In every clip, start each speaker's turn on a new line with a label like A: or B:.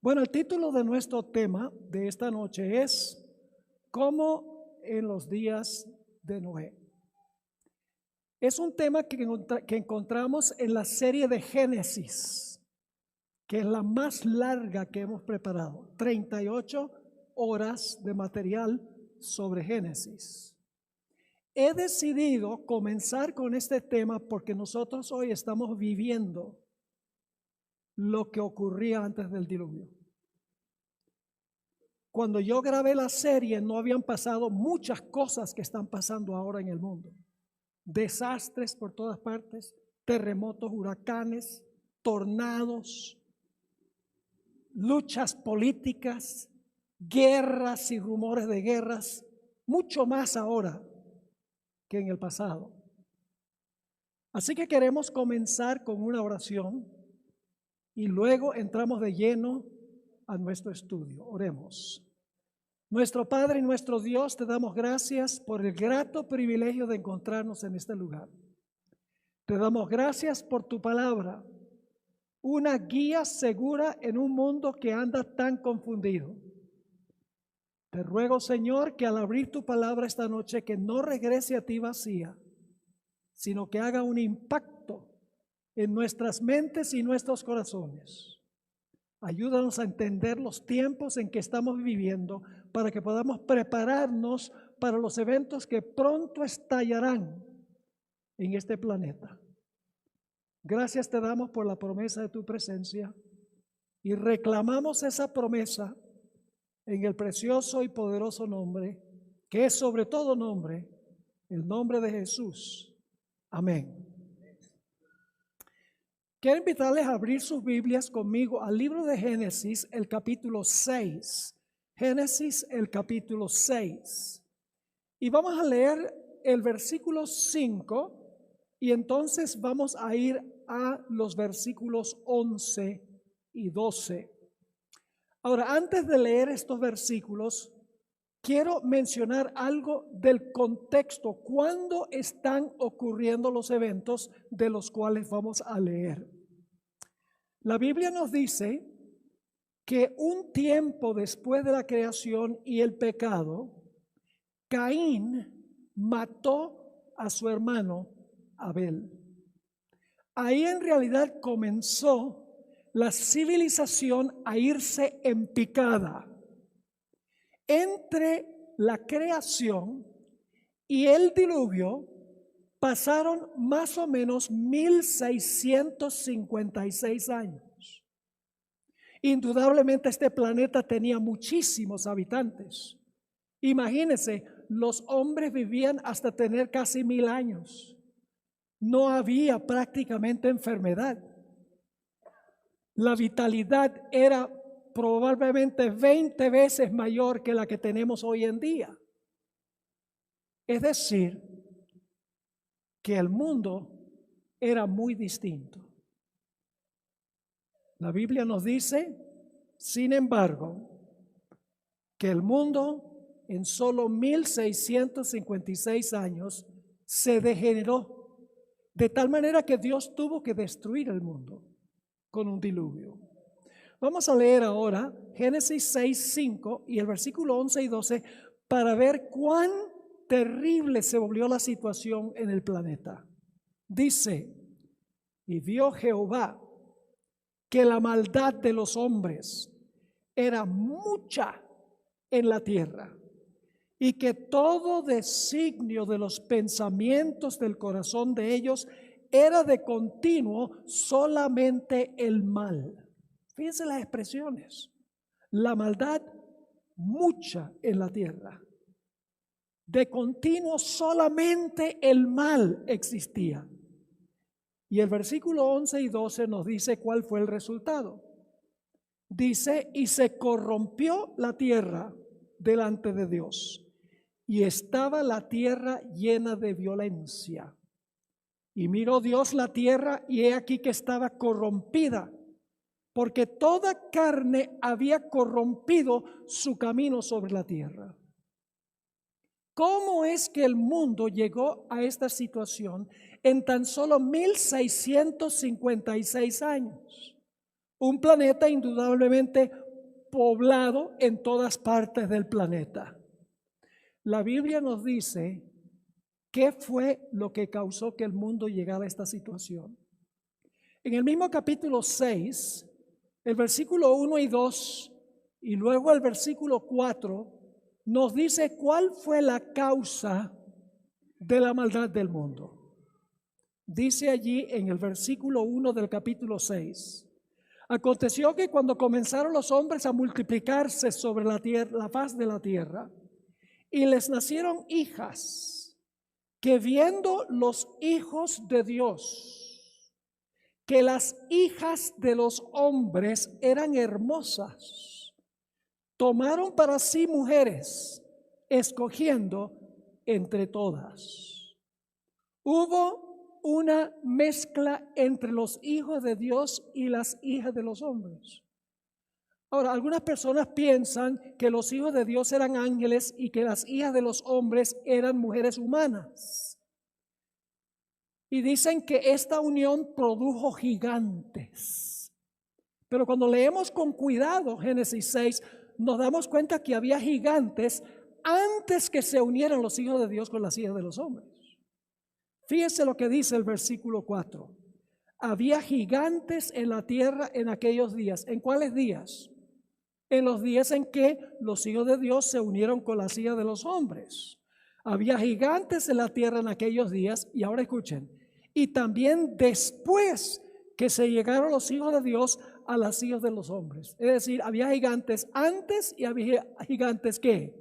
A: Bueno, el título de nuestro tema de esta noche es ¿Cómo en los días de Noé? Es un tema que encontramos en la serie de Génesis, que es la más larga que hemos preparado, 38 horas de material sobre Génesis. He decidido comenzar con este tema porque nosotros hoy estamos viviendo lo que ocurría antes del diluvio. Cuando yo grabé la serie no habían pasado muchas cosas que están pasando ahora en el mundo. Desastres por todas partes, terremotos, huracanes, tornados, luchas políticas, guerras y rumores de guerras, mucho más ahora que en el pasado. Así que queremos comenzar con una oración y luego entramos de lleno a nuestro estudio. Oremos. Nuestro Padre y nuestro Dios, te damos gracias por el grato privilegio de encontrarnos en este lugar. Te damos gracias por tu palabra, una guía segura en un mundo que anda tan confundido. Te ruego, Señor, que al abrir tu palabra esta noche, que no regrese a ti vacía, sino que haga un impacto en nuestras mentes y nuestros corazones. Ayúdanos a entender los tiempos en que estamos viviendo para que podamos prepararnos para los eventos que pronto estallarán en este planeta. Gracias te damos por la promesa de tu presencia y reclamamos esa promesa en el precioso y poderoso nombre, que es sobre todo nombre, el nombre de Jesús. Amén. Quiero invitarles a abrir sus Biblias conmigo al libro de Génesis, el capítulo 6. Génesis, el capítulo 6. Y vamos a leer el versículo 5 y entonces vamos a ir a los versículos 11 y 12. Ahora, antes de leer estos versículos, quiero mencionar algo del contexto, cuándo están ocurriendo los eventos de los cuales vamos a leer. La Biblia nos dice que un tiempo después de la creación y el pecado, Caín mató a su hermano Abel. Ahí en realidad comenzó la civilización a irse en picada. Entre la creación y el diluvio pasaron más o menos 1656 años. Indudablemente este planeta tenía muchísimos habitantes. Imagínense, los hombres vivían hasta tener casi 1000 años. No había prácticamente enfermedad. La vitalidad era probablemente 20 veces mayor que la que tenemos hoy en día. Es decir, que el mundo era muy distinto. La Biblia nos dice, sin embargo, que el mundo en solo 1656 años se degeneró, de tal manera que Dios tuvo que destruir el mundo con un diluvio. Vamos a leer ahora Génesis 6, 5 y el versículo 11 y 12 para ver cuán terrible se volvió la situación en el planeta. Dice, y vio Jehová que la maldad de los hombres era mucha en la tierra y que todo designio de los pensamientos del corazón de ellos era de continuo solamente el mal. Fíjense las expresiones. La maldad mucha en la tierra. De continuo solamente el mal existía. Y el versículo 11 y 12 nos dice cuál fue el resultado. Dice, y se corrompió la tierra delante de Dios, y estaba la tierra llena de violencia. Y miró Dios la tierra, y he aquí que estaba corrompida, porque toda carne había corrompido su camino sobre la tierra. ¿Cómo es que el mundo llegó a esta situación en tan solo 1656 años? Un planeta indudablemente poblado en todas partes del planeta. La Biblia nos dice qué fue lo que causó que el mundo llegara a esta situación. En el mismo capítulo 6, el versículo 1 y 2, y luego el versículo 4, nos dice cuál fue la causa de la maldad del mundo. Dice allí en el versículo 1 del capítulo 6: aconteció que cuando comenzaron los hombres a multiplicarse sobre la tierra, la faz de la tierra, y les nacieron hijas, que viendo los hijos de Dios, que las hijas de los hombres eran hermosas, tomaron para sí mujeres, escogiendo entre todas. Hubo una mezcla entre los hijos de Dios y las hijas de los hombres. Ahora, algunas personas piensan que los hijos de Dios eran ángeles y que las hijas de los hombres eran mujeres humanas. Y dicen que esta unión produjo gigantes. Pero cuando leemos con cuidado Génesis 6, nos damos cuenta que había gigantes antes que se unieran los hijos de Dios con las hijas de los hombres. Fíjense lo que dice el versículo 4. Había gigantes en la tierra en aquellos días. ¿En cuáles días? En los días en que los hijos de Dios se unieron con las hijas de los hombres. Había gigantes en la tierra en aquellos días, y ahora escuchen, y también después que se llegaron los hijos de Dios a las hijas de los hombres. Es decir, había gigantes antes y había gigantes ¿qué?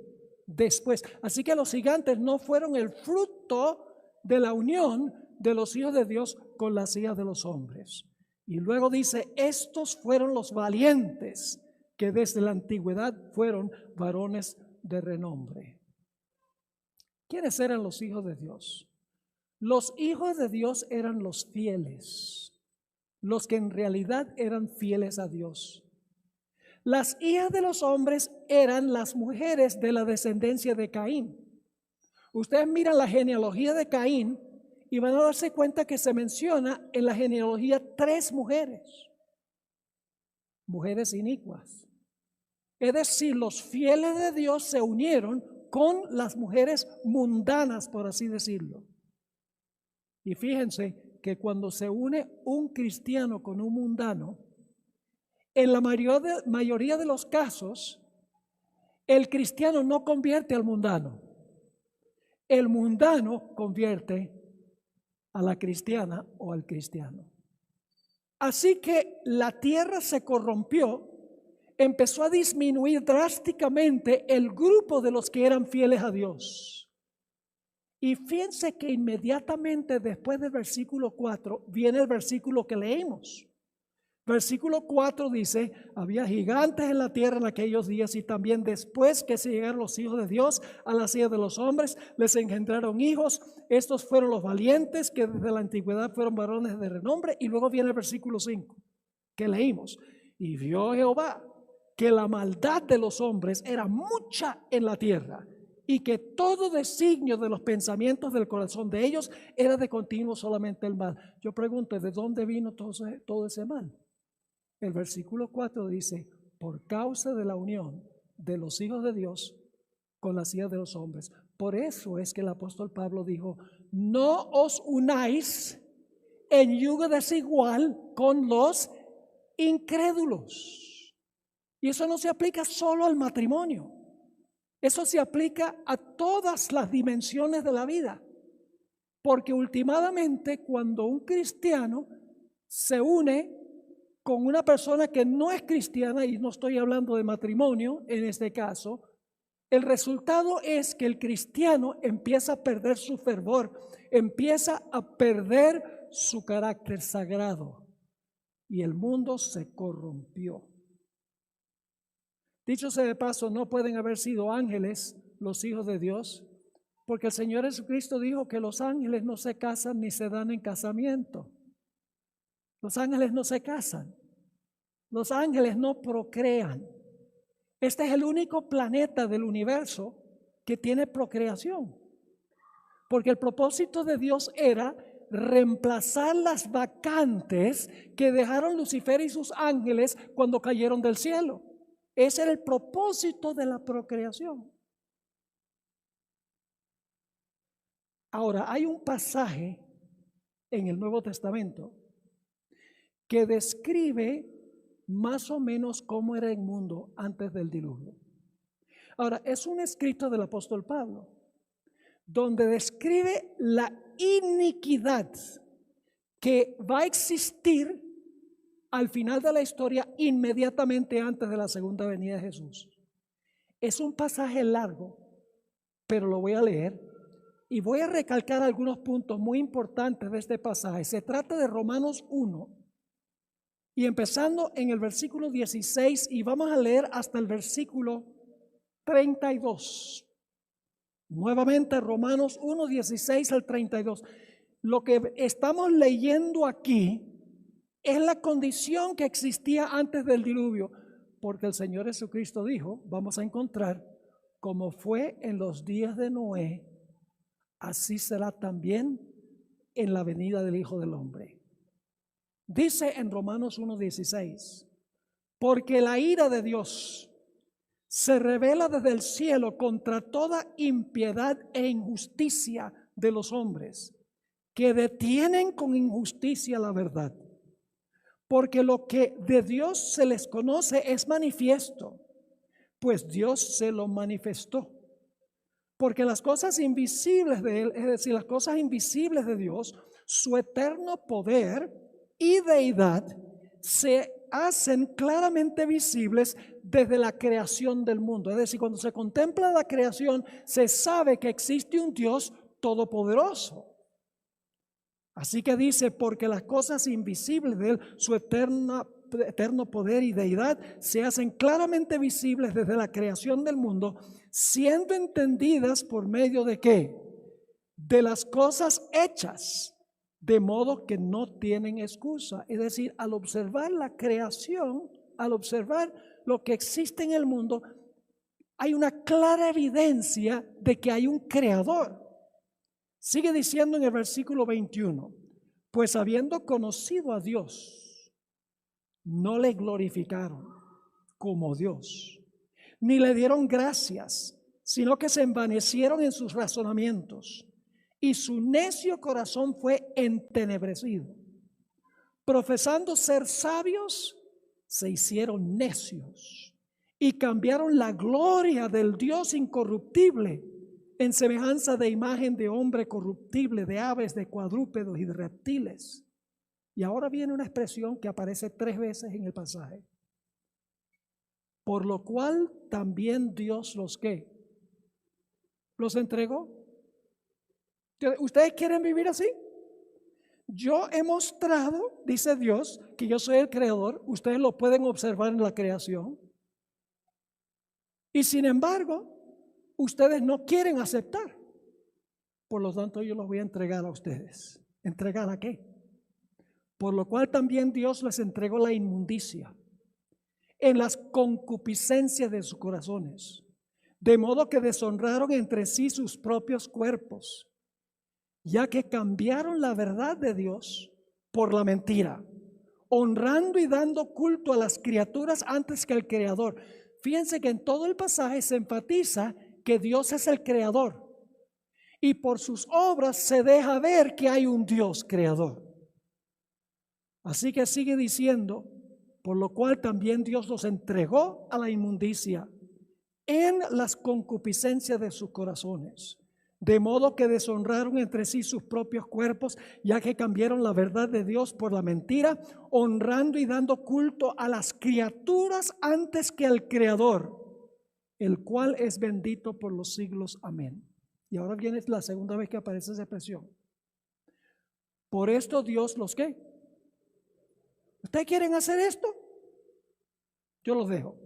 A: Después. Así que los gigantes no fueron el fruto de la unión de los hijos de Dios con las hijas de los hombres. Y luego dice, estos fueron los valientes que desde la antigüedad fueron varones de renombre. ¿Quiénes eran los hijos de Dios? Los hijos de Dios eran los fieles, los que en realidad eran fieles a Dios. Las hijas de los hombres eran las mujeres de la descendencia de Caín. Ustedes miran la genealogía de Caín y van a darse cuenta que se menciona en la genealogía 3 mujeres, mujeres inicuas. Es decir, los fieles de Dios se unieron con las mujeres mundanas, por así decirlo. Y fíjense que cuando se une un cristiano con un mundano, en la mayoría de los casos, el cristiano no convierte al mundano. El mundano convierte a la cristiana o al cristiano. Así que la tierra se corrompió, empezó a disminuir drásticamente el grupo de los que eran fieles a Dios. Y fíjense que inmediatamente después del versículo 4 viene el versículo que leímos. Versículo 4 dice, había gigantes en la tierra en aquellos días, y también después que se llegaron los hijos de Dios a las hijas de los hombres, les engendraron hijos. Estos fueron los valientes que desde la antigüedad fueron varones de renombre. Y luego viene el versículo 5 que leímos. Y vio Jehová que la maldad de los hombres era mucha en la tierra, y que todo designio de los pensamientos del corazón de ellos era de continuo solamente el mal. Yo pregunto, ¿de dónde vino todo ese mal? El versículo 4 dice, por causa de la unión de los hijos de Dios con las hijas de los hombres. Por eso es que el apóstol Pablo dijo, no os unáis en yugo desigual con los incrédulos. Y eso no se aplica solo al matrimonio. Eso se aplica a todas las dimensiones de la vida. Porque últimamente cuando un cristiano se une con una persona que no es cristiana, y no estoy hablando de matrimonio en este caso, el resultado es que el cristiano empieza a perder su fervor, empieza a perder su carácter sagrado, y el mundo se corrompió. Dicho sea de paso, no pueden haber sido ángeles los hijos de Dios, porque el Señor Jesucristo dijo que los ángeles no se casan ni se dan en casamiento. Los ángeles no se casan. Los ángeles no procrean. Este es el único planeta del universo que tiene procreación. Porque el propósito de Dios era reemplazar las vacantes que dejaron Lucifer y sus ángeles cuando cayeron del cielo. Ese era el propósito de la procreación. Ahora, hay un pasaje en el Nuevo Testamento que describe más o menos cómo era el mundo antes del diluvio. Ahora, es un escrito del apóstol Pablo, donde describe la iniquidad que va a existir al final de la historia, inmediatamente antes de la segunda venida de Jesús. Es un pasaje largo, pero lo voy a leer y voy a recalcar algunos puntos muy importantes de este pasaje. Se trata de Romanos 1 y empezando en el versículo 16 y vamos a leer hasta el versículo 32. Nuevamente Romanos 1, 16 al 32. Lo que estamos leyendo aquí es la condición que existía antes del diluvio, porque el Señor Jesucristo dijo, vamos a encontrar, como fue en los días de Noé, así será también en la venida del Hijo del Hombre. Dice en Romanos 1:16, porque la ira de Dios se revela desde el cielo contra toda impiedad e injusticia de los hombres, que detienen con injusticia la verdad. Porque lo que de Dios se les conoce es manifiesto, pues Dios se lo manifestó. Porque las cosas invisibles de Él, es decir, las cosas invisibles de Dios, su eterno poder y deidad, se hacen claramente visibles desde la creación del mundo. Es decir, cuando se contempla la creación, se sabe que existe un Dios todopoderoso. Así que dice, porque las cosas invisibles de Él, su eterno poder y deidad, se hacen claramente visibles desde la creación del mundo, siendo entendidas por medio de ¿qué? De las cosas hechas, de modo que no tienen excusa. Es decir, al observar la creación, al observar lo que existe en el mundo, hay una clara evidencia de que hay un creador. Sigue diciendo en el versículo 21, pues habiendo conocido a Dios, no le glorificaron como Dios, ni le dieron gracias, sino que se envanecieron en sus razonamientos, y su necio corazón fue entenebrecido. Profesando ser sabios, se hicieron necios, y cambiaron la gloria del Dios incorruptible en semejanza de imagen de hombre corruptible, de aves, de cuadrúpedos y de reptiles. Y ahora viene una expresión que aparece 3 veces en el pasaje. Por lo cual también Dios los ¿qué? Los entregó. ¿Ustedes quieren vivir así? Yo he mostrado, dice Dios, que yo soy el creador. Ustedes lo pueden observar en la creación. Y sin embargo, ustedes no quieren aceptar. Por lo tanto, yo los voy a entregar a ustedes. ¿Entregar a qué? Por lo cual también Dios les entregó la inmundicia en las concupiscencias de sus corazones, de modo que deshonraron entre sí sus propios cuerpos, ya que cambiaron la verdad de Dios por la mentira, honrando y dando culto a las criaturas antes que al Creador. Fíjense que en todo el pasaje se enfatiza que Dios es el creador y por sus obras se deja ver que hay un Dios creador. Así que sigue diciendo, por lo cual también Dios los entregó a la inmundicia en las concupiscencias de sus corazones, de modo que deshonraron entre sí sus propios cuerpos, ya que cambiaron la verdad de Dios por la mentira, honrando y dando culto a las criaturas antes que al Creador, el cual es bendito por los siglos. Amén. Y ahora viene la segunda vez que aparece esa expresión. Por esto Dios los ¿qué? ¿Ustedes quieren hacer esto? Yo los dejo.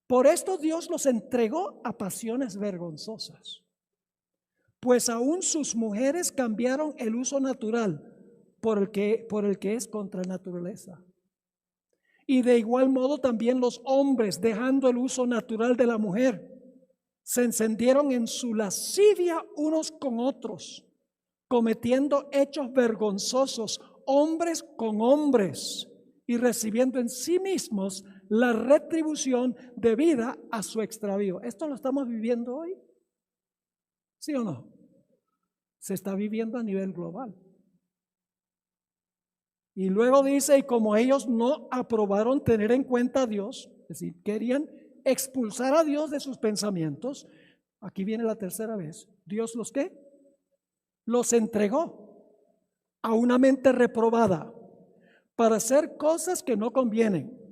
A: Por esto Dios los entregó a pasiones vergonzosas, pues aún sus mujeres cambiaron el uso natural por el que es contra naturaleza. Y de igual modo también los hombres, dejando el uso natural de la mujer, se encendieron en su lascivia unos con otros, cometiendo hechos vergonzosos, hombres con hombres, y recibiendo en sí mismos la retribución debida a su extravío. ¿Esto lo estamos viviendo hoy? ¿Sí o no? Se está viviendo a nivel global. Y luego dice, y como ellos no aprobaron tener en cuenta a Dios, es decir, querían expulsar a Dios de sus pensamientos, aquí viene la tercera vez, Dios los ¿qué? Los entregó a una mente reprobada para hacer cosas que no convienen,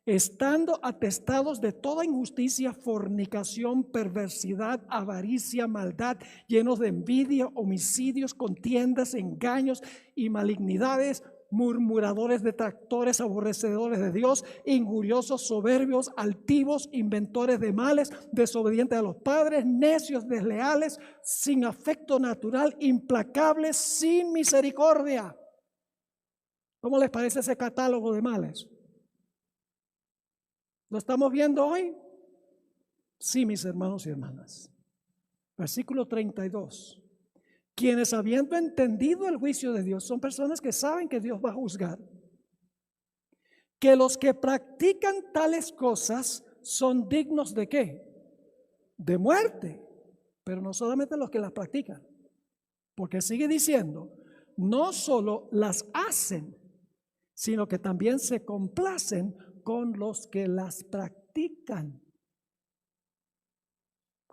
A: estando atestados de toda injusticia, fornicación, perversidad, avaricia, maldad, llenos de envidia, homicidios, contiendas, engaños y malignidades, murmuradores, detractores, aborrecedores de Dios, injuriosos, soberbios, altivos, inventores de males, desobedientes a los padres, necios, desleales, sin afecto natural, implacables, sin misericordia. ¿Cómo les parece ese catálogo de males? ¿Lo estamos viendo hoy? Sí, mis hermanos y hermanas. Versículo 32. Quienes habiendo entendido el juicio de Dios, son personas que saben que Dios va a juzgar, que los que practican tales cosas son dignos ¿de qué? De muerte, pero no solamente los que las practican, porque sigue diciendo, no solo las hacen, sino que también se complacen con los que las practican.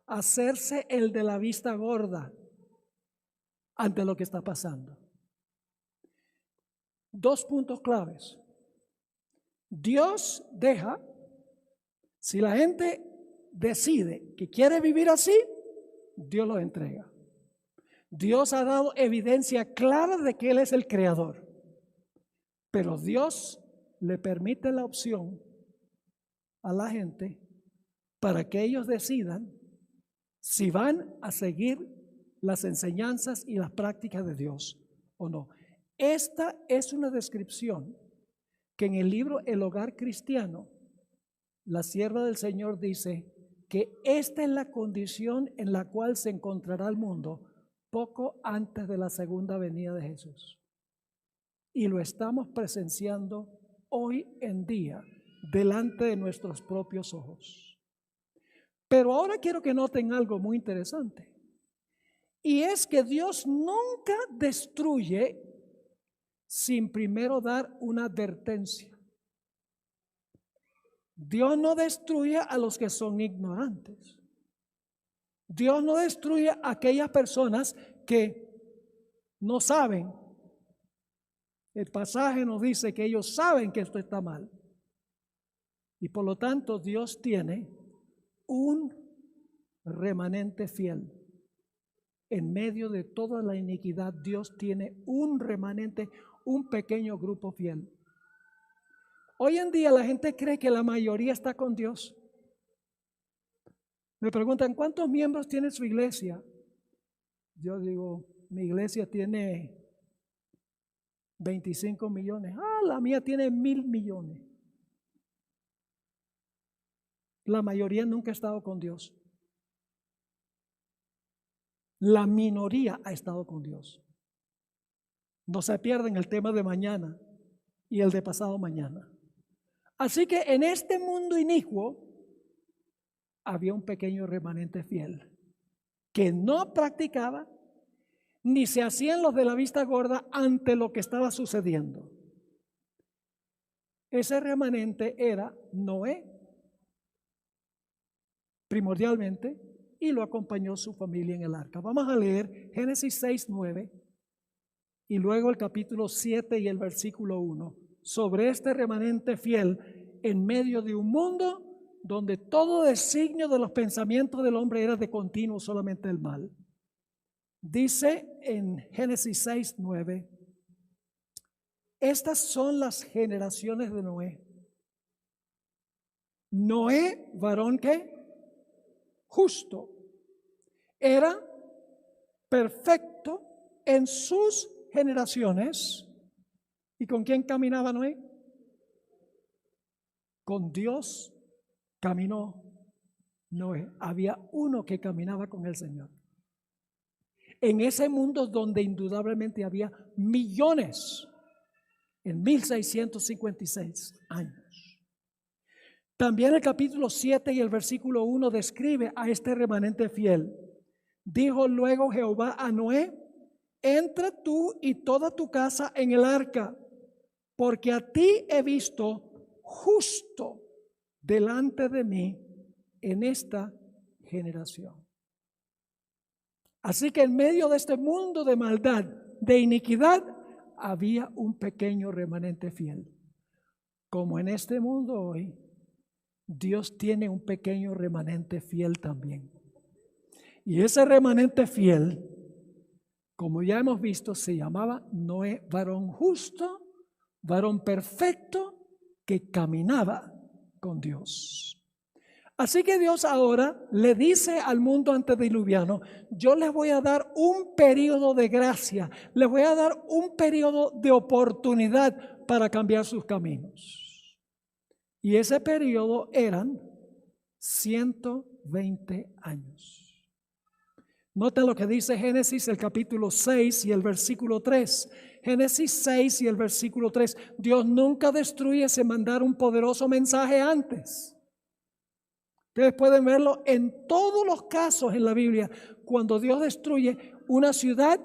A: Hacerse el de la vista gorda ante lo que está pasando. Dos puntos claves. Dios deja, si la gente decide que quiere vivir así, Dios lo entrega. Dios ha dado evidencia clara de que Él es el creador, pero Dios le permite la opción a la gente para que ellos decidan si van a seguir las enseñanzas y las prácticas de Dios o no. Esta es una descripción que en el libro El Hogar Cristiano, la sierva del Señor dice que esta es la condición en la cual se encontrará el mundo poco antes de la segunda venida de Jesús. Y lo estamos presenciando hoy en día delante de nuestros propios ojos. Pero ahora quiero que noten algo muy interesante. Y es que Dios nunca destruye sin primero dar una advertencia. Dios no destruye a los que son ignorantes. Dios no destruye a aquellas personas que no saben. El pasaje nos dice que ellos saben que esto está mal. Y por lo tanto Dios tiene un remanente fiel. En medio de toda la iniquidad, Dios tiene un remanente, un pequeño grupo fiel. Hoy en día la gente cree que la mayoría está con Dios. Me preguntan, ¿cuántos miembros tiene su iglesia? Yo digo, mi iglesia tiene 25 millones. La mía tiene 1,000 millones. La mayoría nunca ha estado con Dios. La minoría ha estado con Dios. No se pierden el tema de mañana y el de pasado mañana. Así que en este mundo inicuo había un pequeño remanente fiel que no practicaba ni se hacían los de la vista gorda ante lo que estaba sucediendo. Ese remanente era Noé, primordialmente, y lo acompañó su familia en el arca. Vamos a leer Génesis 6:9 y luego el capítulo 7 y el versículo 1 sobre este remanente fiel en medio de un mundo donde todo designio de los pensamientos del hombre era de continuo solamente el mal. Dice en Génesis 6:9, estas son las generaciones de Noé. Noé, varón que justo, era perfecto en sus generaciones. ¿Y con quién caminaba Noé? Con Dios caminó Noé. Había uno que caminaba con el Señor. En ese mundo donde indudablemente había millones, en 1656 años. También el capítulo 7 y el versículo 1 describe a este remanente fiel. Dijo luego Jehová a Noé: entra tú y toda tu casa en el arca, porque a ti he visto justo delante de mí en esta generación. Así que en medio de este mundo de maldad, de iniquidad, había un pequeño remanente fiel. Como en este mundo hoy, Dios tiene un pequeño remanente fiel también. Y ese remanente fiel, como ya hemos visto, se llamaba Noé, varón justo, varón perfecto, que caminaba con Dios. Así que Dios ahora le dice al mundo antediluviano: yo les voy a dar un periodo de gracia, les voy a dar un periodo de oportunidad para cambiar sus caminos. Y ese periodo eran 120 años. Nota lo que dice Génesis, el capítulo 6 y el versículo 3. Génesis 6 y el versículo 3. Dios nunca destruye sin mandar un poderoso mensaje antes. Ustedes pueden verlo en todos los casos en la Biblia. Cuando Dios destruye una ciudad,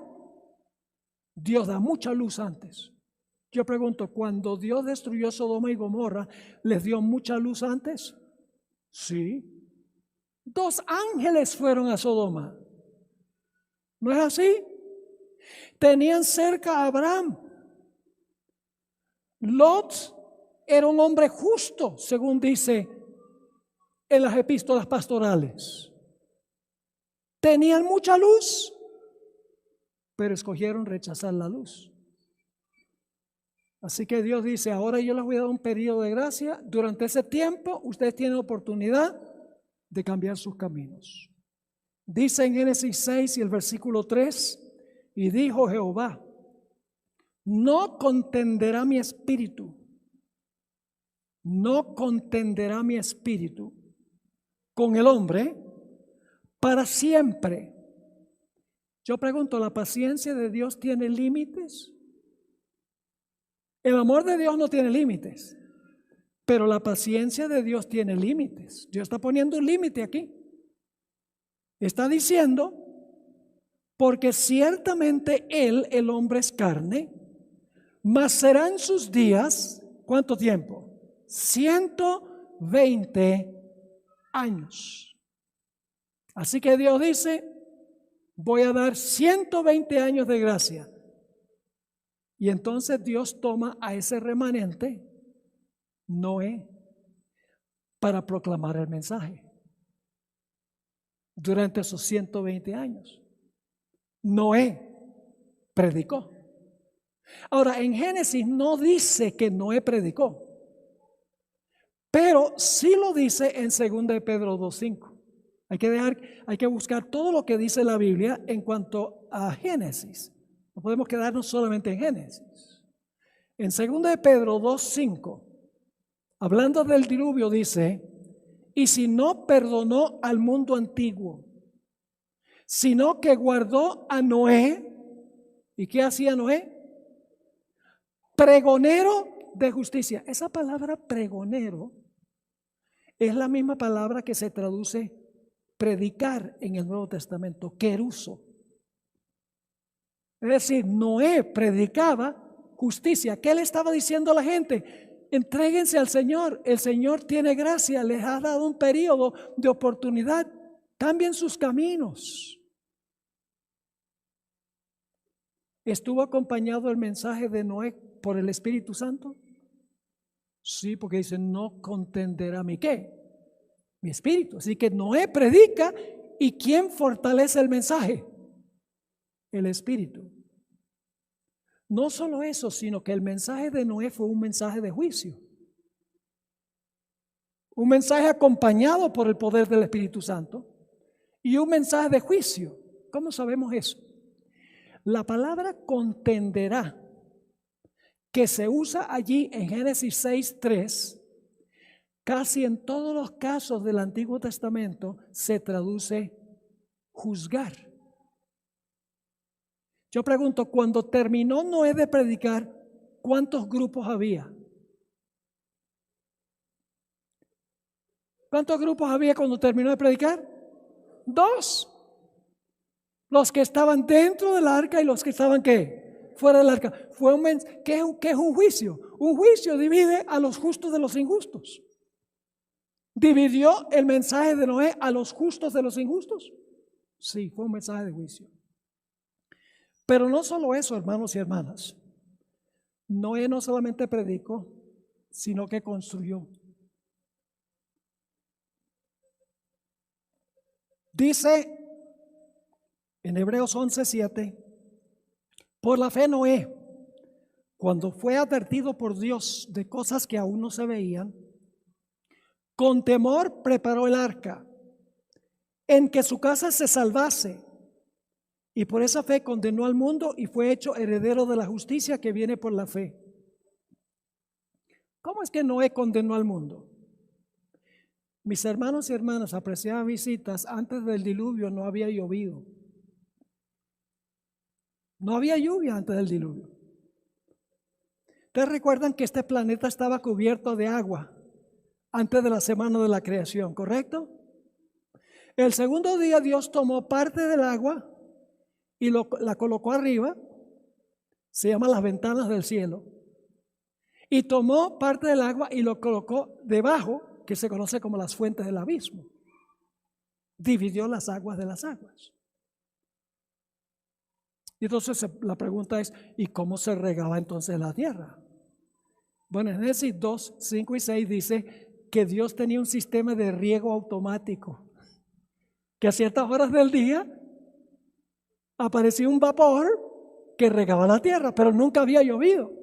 A: Dios da mucha luz antes. Yo pregunto, cuando Dios destruyó Sodoma y Gomorra, ¿les dio mucha luz antes? Sí. 2 ángeles fueron a Sodoma. ¿No es así? Tenían cerca a Abraham. Lot era un hombre justo, según dice en las epístolas pastorales. Tenían mucha luz, pero escogieron rechazar la luz. Así que Dios dice: ahora yo les voy a dar un periodo de gracia. Durante ese tiempo ustedes tienen oportunidad de cambiar sus caminos. Dice en Génesis 6 y el versículo 3: y dijo Jehová: no contenderá mi espíritu, no contenderá mi espíritu con el hombre para siempre. Yo pregunto, ¿la paciencia de Dios tiene límites? El amor de Dios no tiene límites, pero la paciencia de Dios tiene límites. Dios está poniendo un límite aquí. Está diciendo: porque ciertamente Él, el hombre, es carne, mas serán sus días, ¿cuánto tiempo? 120 años. Así que Dios dice: voy a dar 120 años de gracia. Y entonces Dios toma a ese remanente, Noé, para proclamar el mensaje. Durante esos 120 años, Noé predicó. Ahora, en Génesis no dice que Noé predicó, pero sí lo dice en 2 de Pedro 2:5. Hay que buscar todo lo que dice la Biblia en cuanto a Génesis. No podemos quedarnos solamente en Génesis. En 2 de Pedro 2:5, hablando del diluvio, dice: y si no perdonó al mundo antiguo, sino que guardó a Noé. ¿Y qué hacía Noé? Pregonero de justicia. Esa palabra pregonero es la misma palabra que se traduce predicar en el Nuevo Testamento, queruso. Es decir, Noé predicaba justicia. ¿Qué le estaba diciendo a la gente? Entréguense al Señor. El Señor tiene gracia, les ha dado un periodo de oportunidad. Cambien sus caminos. ¿Estuvo acompañado el mensaje de Noé por el Espíritu Santo? Sí, porque dice: no contenderá mi ¿qué? Mi espíritu. Así que Noé predica. ¿Y quién fortalece el mensaje? El Espíritu. No solo eso, sino que el mensaje de Noé fue un mensaje de juicio. Un mensaje acompañado por el poder del Espíritu Santo y un mensaje de juicio. ¿Cómo sabemos eso? La palabra contenderá, que se usa allí en Génesis 6:3, casi en todos los casos del Antiguo Testamento se traduce juzgar. Yo pregunto, cuando terminó Noé de predicar, ¿cuántos grupos había? ¿Cuántos grupos había cuando terminó de predicar? 2. Los que estaban dentro del arca y los que estaban ¿qué? Fuera del arca. ¿Qué es un juicio? Un juicio divide a los justos de los injustos. ¿Dividió el mensaje de Noé a los justos de los injustos? Sí, fue un mensaje de juicio. Pero no solo eso, hermanos y hermanas. Noé no solamente predicó, sino que construyó. Dice en Hebreos 11:7, por la fe Noé, cuando fue advertido por Dios de cosas que aún no se veían, con temor preparó el arca, en que su casa se salvase, y por esa fe condenó al mundo y fue hecho heredero de la justicia que viene por la fe. ¿Cómo es que Noé condenó al mundo? Mis hermanos y hermanas, apreciadas visitas, antes del diluvio no había llovido. No había lluvia antes del diluvio. Ustedes recuerdan que este planeta estaba cubierto de agua antes de la semana de la creación, ¿correcto? El segundo día Dios tomó parte del agua y la colocó arriba, se llama las ventanas del cielo, y tomó parte del agua y lo colocó debajo, que se conoce como las fuentes del abismo. Dividió las aguas de las aguas. Y entonces la pregunta es, ¿y cómo se regaba entonces la tierra? Bueno, en Génesis 2, 5 y 6 dice que Dios tenía un sistema de riego automático, que a ciertas horas del día aparecía un vapor que regaba la tierra, pero nunca había llovido.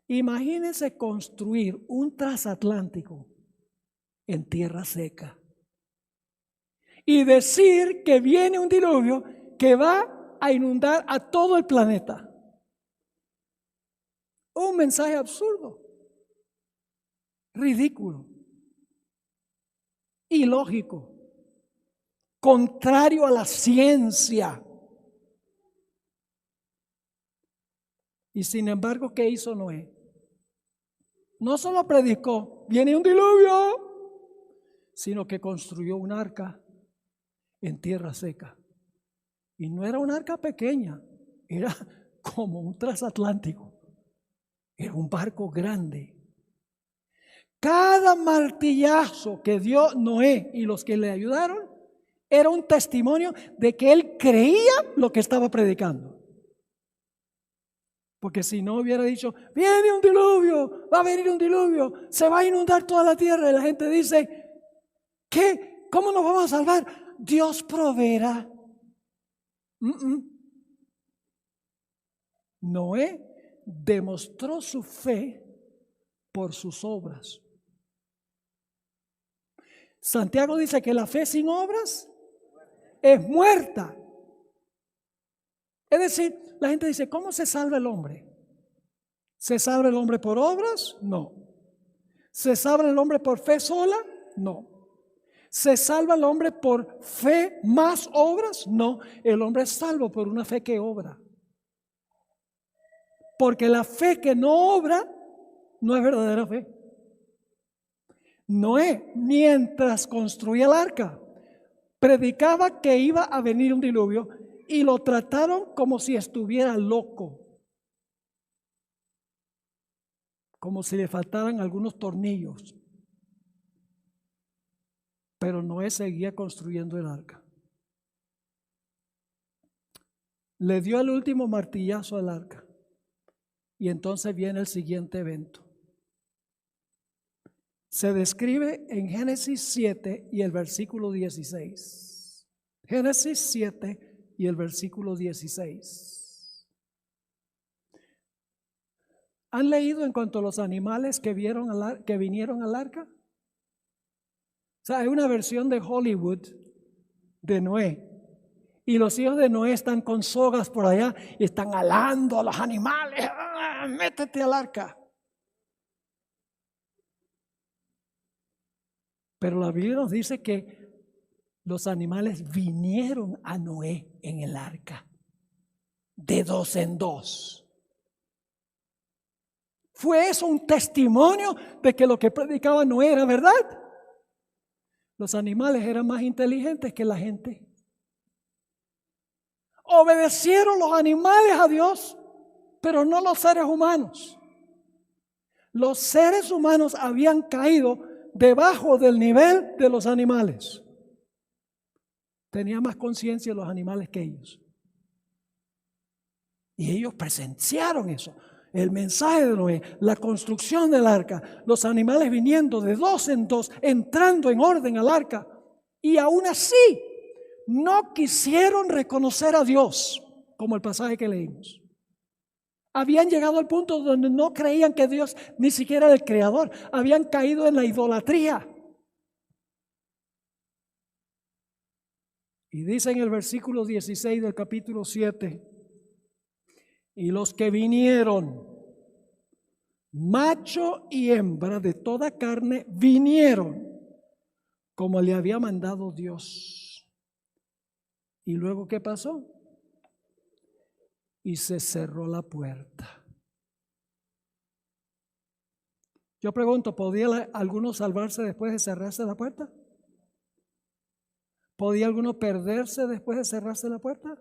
A: Imagínense construir un transatlántico en tierra seca y decir que viene un diluvio que va a inundar a todo el planeta. Un mensaje absurdo, ridículo, ilógico, contrario a la ciencia. Y sin embargo, ¿qué hizo Noé? No solo predicó, viene un diluvio, sino que construyó un arca en tierra seca. Y no era un arca pequeña, era como un transatlántico. Era un barco grande. Cada martillazo que dio Noé y los que le ayudaron era un testimonio de que él creía lo que estaba predicando. Porque si no hubiera dicho, viene un diluvio, va a venir un diluvio, se va a inundar toda la tierra, y la gente dice, ¿qué? ¿Cómo nos vamos a salvar? Dios proveerá. Noé demostró su fe por sus obras. Santiago dice que la fe sin obras es muerta. Es decir, la gente dice, ¿cómo se salva el hombre? ¿Se salva el hombre por obras? No. ¿Se salva el hombre por fe sola? No. ¿Se salva el hombre por fe más obras? No. El hombre es salvo por una fe que obra. Porque la fe que no obra no es verdadera fe. Noé, mientras construía el arca, predicaba que iba a venir un diluvio y lo trataron como si estuviera loco, como si le faltaran algunos tornillos. Pero Noé seguía construyendo el arca. Le dio el último martillazo al arca y entonces viene el siguiente evento. Se describe en Génesis 7 y el versículo 16. Génesis 7 y el versículo 16. ¿Han leído en cuanto a los animales que vinieron al arca? O sea, hay una versión de Hollywood de Noé. Y los hijos de Noé están con sogas por allá y están alando a los animales. ¡Ah, métete al arca! Pero la Biblia nos dice que los animales vinieron a Noé en el arca, de dos en dos. ¿Fue eso un testimonio de que lo que predicaba no era verdad? Los animales eran más inteligentes que la gente. Obedecieron los animales a Dios, pero no los seres humanos. Los seres humanos habían caído debajo del nivel de los animales. Tenían más conciencia los animales que ellos. Y ellos presenciaron eso. El mensaje de Noé, la construcción del arca, los animales viniendo de dos en dos, entrando en orden al arca. Y aún así, no quisieron reconocer a Dios, como el pasaje que leímos. Habían llegado al punto donde no creían que Dios ni siquiera era el creador. Habían caído en la idolatría. Y dice en el versículo 16 del capítulo 7, y los que vinieron, macho y hembra de toda carne, vinieron como le había mandado Dios. ¿Y luego qué pasó? Y se cerró la puerta. Yo pregunto, ¿podía alguno salvarse después de cerrarse la puerta? ¿Podía alguno perderse después de cerrarse la puerta?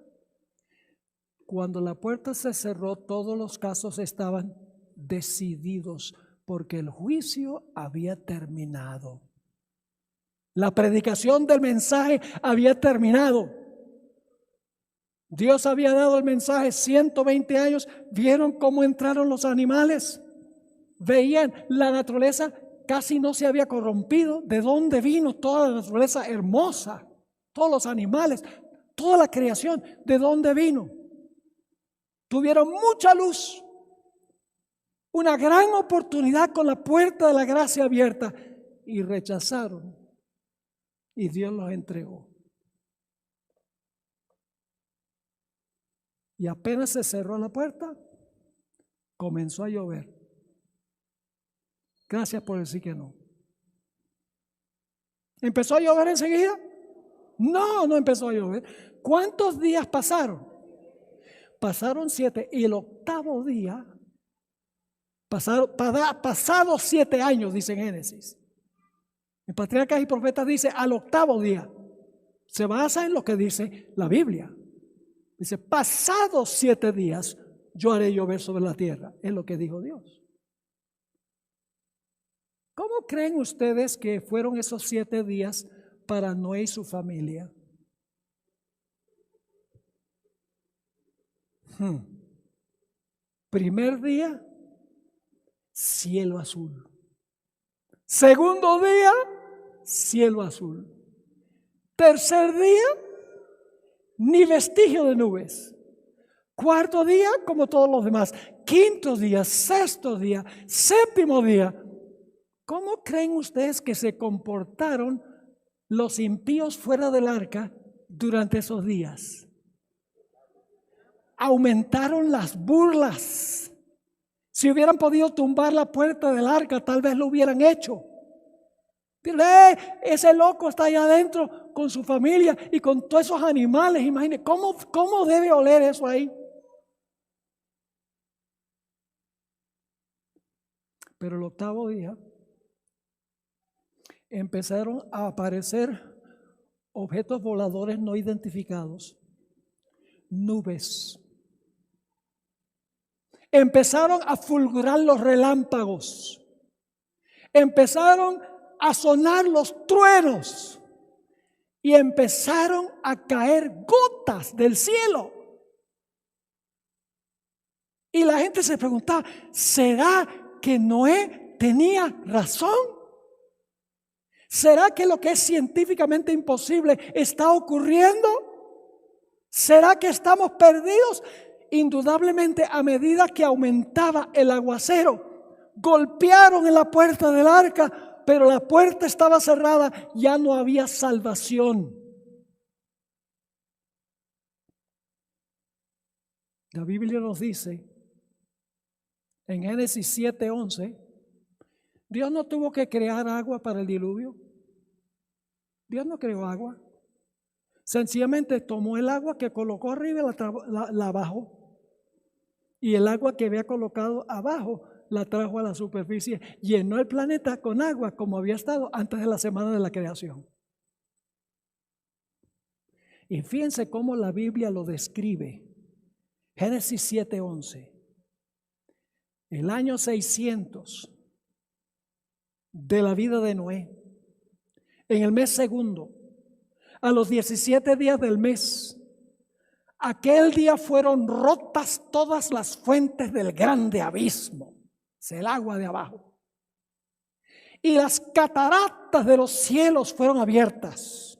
A: Cuando la puerta se cerró, todos los casos estaban decididos porque el juicio había terminado. La predicación del mensaje había terminado. Dios había dado el mensaje 120 años. ¿Vieron cómo entraron los animales? Veían la naturaleza, casi no se había corrompido. ¿De dónde vino toda la naturaleza hermosa? Todos los animales, toda la creación, ¿de dónde vino? Tuvieron mucha luz, una gran oportunidad con la puerta de la gracia abierta y rechazaron y Dios los entregó. Y apenas se cerró la puerta, comenzó a llover. Gracias por decir que no. ¿Empezó a llover enseguida? No, no empezó a llover. ¿Cuántos días pasaron? Pasaron 7 y el octavo día, pasados 7 años, dice en Génesis. En Patriarcas y Profetas dice al octavo día. Se basa en lo que dice la Biblia. Dice, pasados 7 días, yo haré llover sobre la tierra. Es lo que dijo Dios. ¿Cómo creen ustedes que fueron esos 7 días para Noé y su familia? Primer día, cielo azul. Segundo día, cielo azul. Tercer día, ni vestigio de nubes. Cuarto día, como todos los demás. Quinto día, sexto día, séptimo día. ¿Cómo creen ustedes que se comportaron los impíos fuera del arca durante esos días? Aumentaron las burlas. Si hubieran podido tumbar la puerta del arca, tal vez lo hubieran hecho. Ese loco está allá adentro con su familia y con todos esos animales. Imagínense, ¿cómo debe oler eso ahí? Pero el octavo día empezaron a aparecer objetos voladores no identificados, nubes. Empezaron a fulgurar los relámpagos. Empezaron a sonar los truenos. Y empezaron a caer gotas del cielo. Y la gente se preguntaba, ¿será que Noé tenía razón? ¿Será que lo que es científicamente imposible está ocurriendo? ¿Será que estamos perdidos? Indudablemente, a medida que aumentaba el aguacero, golpearon en la puerta del arca, pero la puerta estaba cerrada, ya no había salvación. La Biblia nos dice en Génesis 7:11, Dios no tuvo que crear agua para el diluvio. Dios no creó agua. Sencillamente tomó el agua que colocó arriba y la bajó. Y el agua que había colocado abajo la trajo a la superficie, llenó el planeta con agua como había estado antes de la semana de la creación. Y fíjense cómo la Biblia lo describe. Génesis 7:11. El año 600 de la vida de Noé, en el mes segundo, a los 17 días del mes, aquel día fueron rotas todas las fuentes del grande abismo, es el agua de abajo, y las cataratas de los cielos fueron abiertas,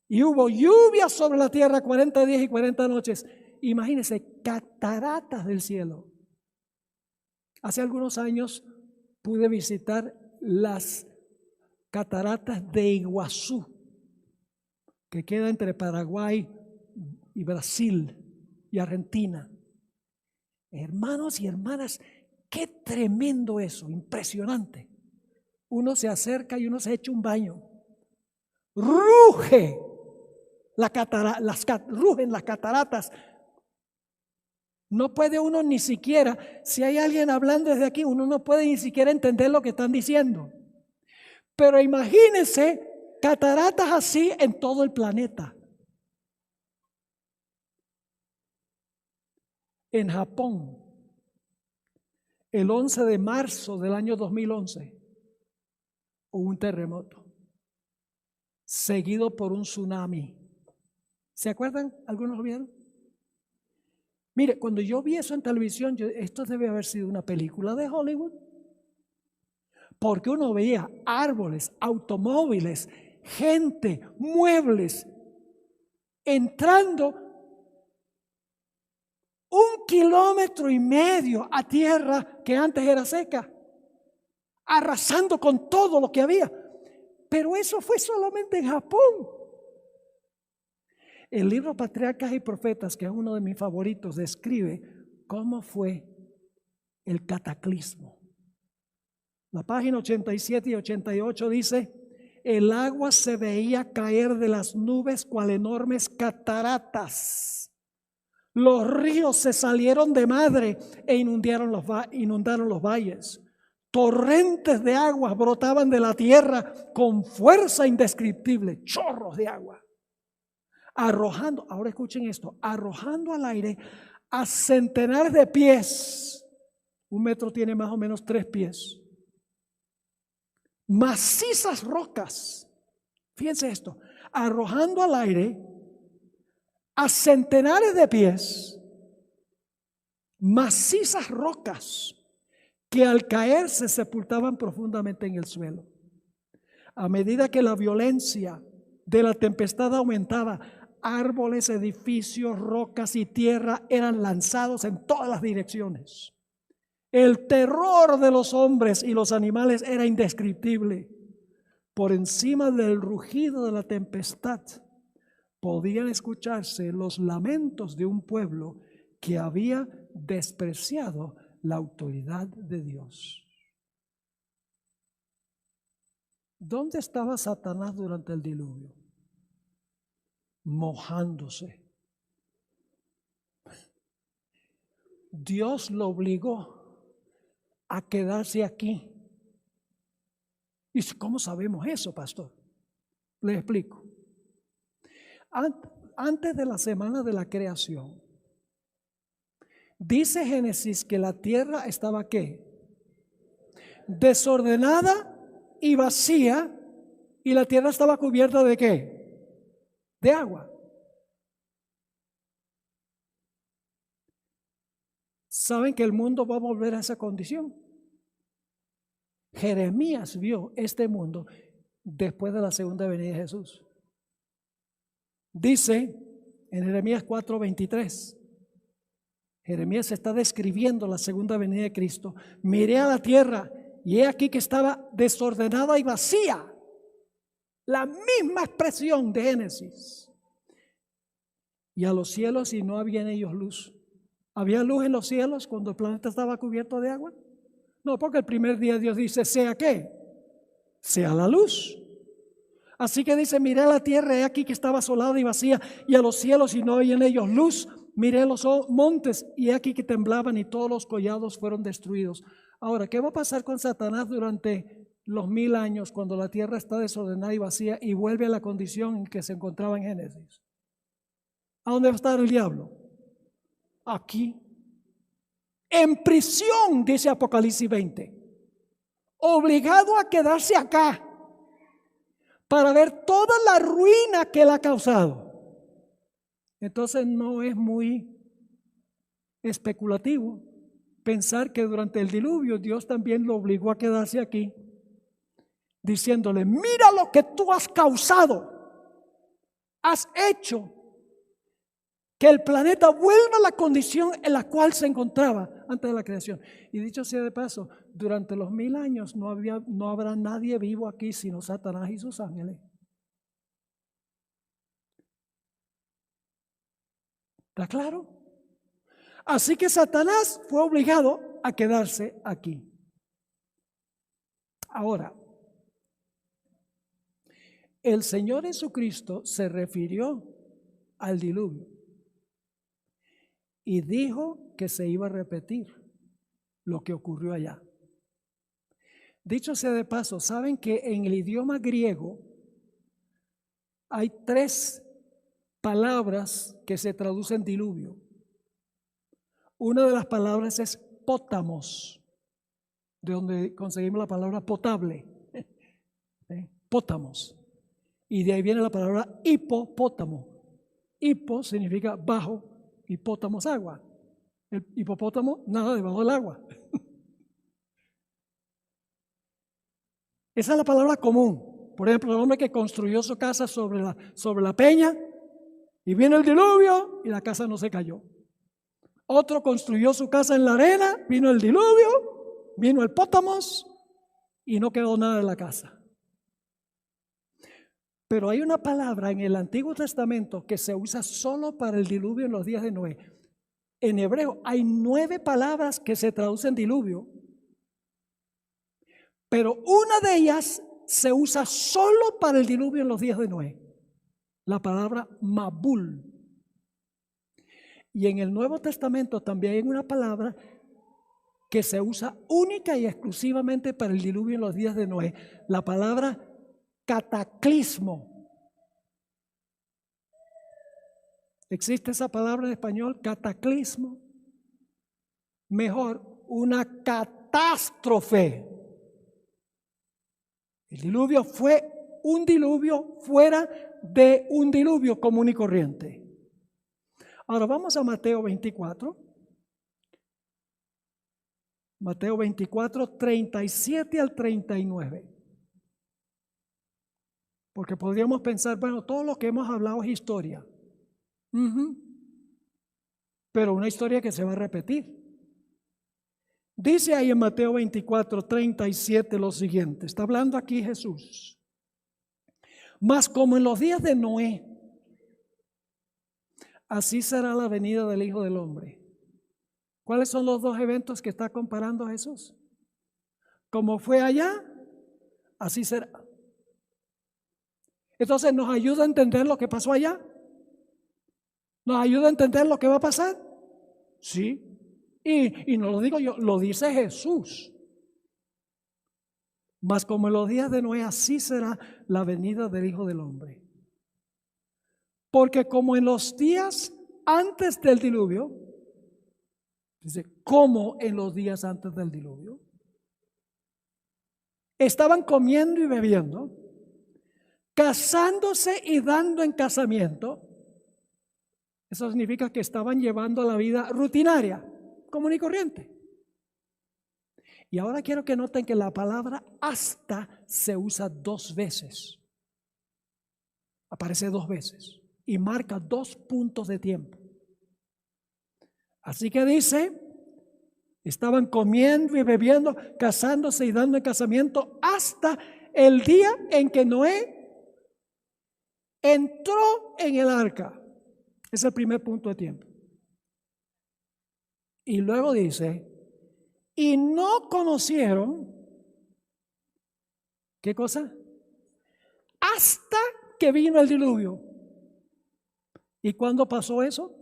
A: y hubo lluvia sobre la tierra 40 días y 40 noches. Imagínense, cataratas del cielo. Hace algunos años pude visitar las cataratas de Iguazú, que queda entre Paraguay y Brasil y Argentina. Hermanos y hermanas, qué tremendo eso, impresionante. Uno se acerca y uno se echa un baño. Ruge rugen las cataratas. No puede uno ni siquiera, si hay alguien hablando desde aquí, uno no puede ni siquiera entender lo que están diciendo. Pero imagínense cataratas así en todo el planeta. En Japón, el 11 de marzo del año 2011, hubo un terremoto, seguido por un tsunami. ¿Se acuerdan? ¿Algunos lo vieron? Mire, cuando yo vi eso en televisión, esto debe haber sido una película de Hollywood. Porque uno veía árboles, automóviles, gente, muebles, entrando 1,5 kilómetros a tierra que antes era seca, arrasando con todo lo que había. Pero eso fue solamente en Japón. El libro Patriarcas y Profetas, que es uno de mis favoritos, describe cómo fue el cataclismo. La página 87 y 88 dice: el agua se veía caer de las nubes cual enormes cataratas. Los ríos se salieron de madre e inundaron los valles. Torrentes de agua brotaban de la tierra con fuerza indescriptible, chorros de agua. Arrojando, ahora escuchen esto, arrojando al aire a centenares de pies. 1 metro tiene más o menos 3 pies. Macizas rocas. Fíjense esto, arrojando al aire a centenares de pies, macizas rocas que al caer se sepultaban profundamente en el suelo. A medida que la violencia de la tempestad aumentaba, árboles, edificios, rocas y tierra eran lanzados en todas las direcciones. El terror de los hombres y los animales era indescriptible. Por encima del rugido de la tempestad podían escucharse los lamentos de un pueblo que había despreciado la autoridad de Dios. ¿Dónde estaba Satanás durante el diluvio? Mojándose. Dios lo obligó a quedarse aquí. ¿Y cómo sabemos eso, pastor? Les explico. Antes de la semana de la creación, dice Génesis que la tierra estaba ¿qué? Desordenada y vacía, y la tierra estaba cubierta ¿de qué? De agua. ¿Saben que el mundo va a volver a esa condición? Jeremías vio este mundo después de la segunda venida de Jesús. Dice en Jeremías 4:23, Jeremías está describiendo la segunda venida de Cristo. Miré a la tierra y he aquí que estaba desordenada y vacía. La misma expresión de Génesis. Y a los cielos y no había en ellos luz. ¿Había luz en los cielos cuando el planeta estaba cubierto de agua? No, porque el primer día Dios dice, ¿sea qué? Sea la luz. Así que dice, miré a la tierra, he aquí que estaba asolada y vacía, y a los cielos y no había en ellos luz. Miré los montes y he aquí que temblaban y todos los collados fueron destruidos. Ahora, ¿qué va a pasar con Satanás durante los 1000 años cuando la tierra está desordenada y vacía y vuelve a la condición en que se encontraba en Génesis? ¿A dónde va a estar el diablo? Aquí. En prisión, dice Apocalipsis 20. Obligado a quedarse acá para ver toda la ruina que él ha causado. Entonces no es muy especulativo pensar que durante el diluvio Dios también lo obligó a quedarse aquí, diciéndole: mira lo que tú has causado, has hecho que el planeta vuelva a la condición en la cual se encontraba antes de la creación. Y dicho sea de paso, durante los 1000 años no habrá nadie vivo aquí sino Satanás y sus ángeles. ¿Está claro? Así que Satanás fue obligado a quedarse aquí. Ahora, el Señor Jesucristo se refirió al diluvio y dijo que se iba a repetir lo que ocurrió allá. Dicho sea de paso, ¿saben que en el idioma griego hay 3 palabras que se traducen diluvio? Una de las palabras es pótamos, de donde conseguimos la palabra potable, pótamos. Y de ahí viene la palabra hipopótamo. Hipo significa bajo y pótamos agua. El hipopótamo nada debajo del agua. Esa es la palabra común. Por ejemplo, el hombre que construyó su casa sobre la peña y vino el diluvio y la casa no se cayó. Otro construyó su casa en la arena, vino el diluvio, vino el pótamos y no quedó nada de la casa. Pero hay una palabra en el Antiguo Testamento que se usa solo para el diluvio en los días de Noé. En hebreo hay 9 palabras que se traducen diluvio, pero una de ellas se usa solo para el diluvio en los días de Noé. La palabra Mabul. Y en el Nuevo Testamento también hay una palabra que se usa única y exclusivamente para el diluvio en los días de Noé. La palabra cataclismo. ¿Existe esa palabra en español? Cataclismo. Mejor, una catástrofe. El diluvio fue un diluvio fuera de un diluvio común y corriente. Ahora vamos a Mateo 24. Mateo 24, 37 al 39. Porque podríamos pensar, bueno, todo lo que hemos hablado es historia. Pero una historia que se va a repetir. Dice ahí en Mateo 24, 37 lo siguiente. Está hablando aquí Jesús. Mas como en los días de Noé, así será la venida del Hijo del Hombre. ¿Cuáles son los 2 eventos que está comparando Jesús? Como fue allá, así será. Entonces, ¿nos ayuda a entender lo que pasó allá? ¿Nos ayuda a entender lo que va a pasar? Sí. Y no lo digo yo, lo dice Jesús. Mas como en los días de Noé, así será la venida del Hijo del Hombre. Porque como en los días antes del diluvio, dice, como en los días antes del diluvio, estaban comiendo y bebiendo, casándose y dando en casamiento. Eso significa que estaban llevando la vida rutinaria, común y corriente. Y ahora quiero que noten que la palabra hasta se usa 2 veces. Aparece 2 veces y marca 2 puntos de tiempo. Así que dice, estaban comiendo y bebiendo, casándose y dando en casamiento hasta el día en que Noé entró en el arca. Es el primer punto de tiempo. Y luego dice, y no conocieron, ¿qué cosa? Hasta que vino el diluvio. ¿Y cuándo pasó eso?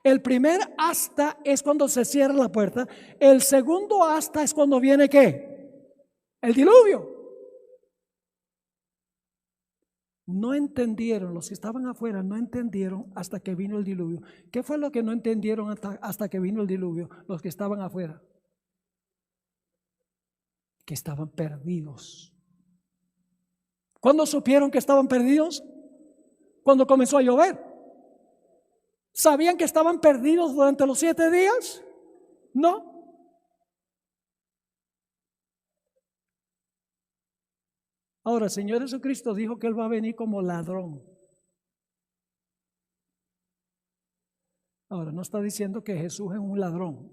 A: El primer hasta es cuando se cierra la puerta. El segundo hasta es cuando viene ¿qué? El diluvio. No entendieron, los que estaban afuera no entendieron hasta que vino el diluvio. ¿Qué fue lo que no entendieron hasta que vino el diluvio? Los que estaban afuera. Que estaban perdidos. ¿Cuándo supieron que estaban perdidos? Cuando comenzó a llover. ¿Sabían que estaban perdidos durante los 7 días? No. Ahora, el Señor Jesucristo dijo que Él va a venir como ladrón. Ahora, no está diciendo que Jesús es un ladrón.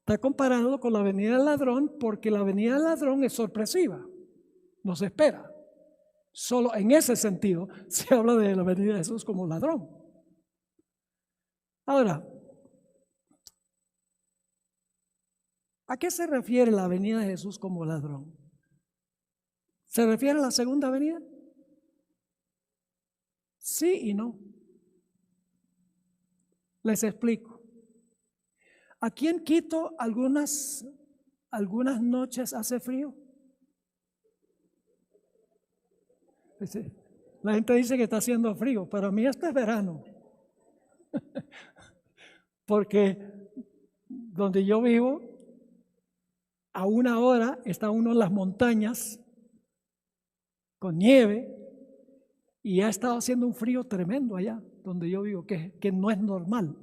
A: Está comparado con la venida del ladrón porque la venida del ladrón es sorpresiva. No se espera. Solo en ese sentido se habla de la venida de Jesús como ladrón. Ahora, ¿a qué se refiere la venida de Jesús como ladrón? ¿Se refiere a la segunda venida? Sí y no. Les explico. Aquí en Quito algunas noches hace frío. La gente dice que está haciendo frío, pero a mí este es verano. Porque donde yo vivo, a 1 hora está uno en las montañas con nieve y ha estado haciendo un frío tremendo allá donde yo vivo, que no es normal.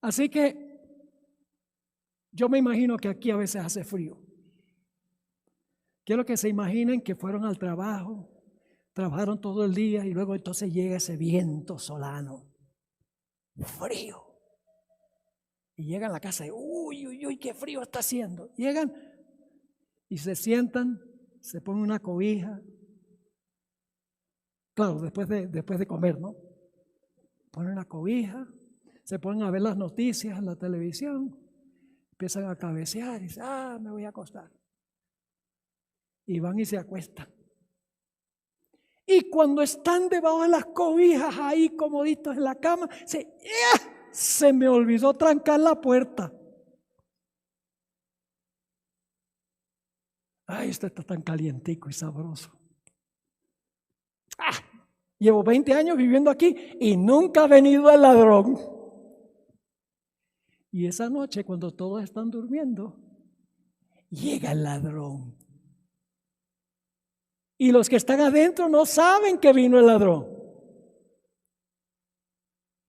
A: Así que yo me imagino que aquí a veces hace frío. Quiero que se imaginen que fueron al trabajo, trabajaron todo el día y luego entonces llega ese viento solano, frío. Y llegan a la casa y uy, qué frío está haciendo. Llegan y se sientan, se ponen una cobija. Claro, después de comer, ¿no? Ponen una cobija, se ponen a ver las noticias en la televisión, empiezan a cabecear y dicen, me voy a acostar. Y van y se acuestan. Y cuando están debajo de las cobijas, ahí comoditos en la cama, se me olvidó trancar la puerta. Ay, esto está tan calientico y sabroso. Llevo 20 años viviendo aquí y nunca ha venido el ladrón. Y esa noche, cuando todos están durmiendo, llega el ladrón. Y los que están adentro no saben que vino el ladrón.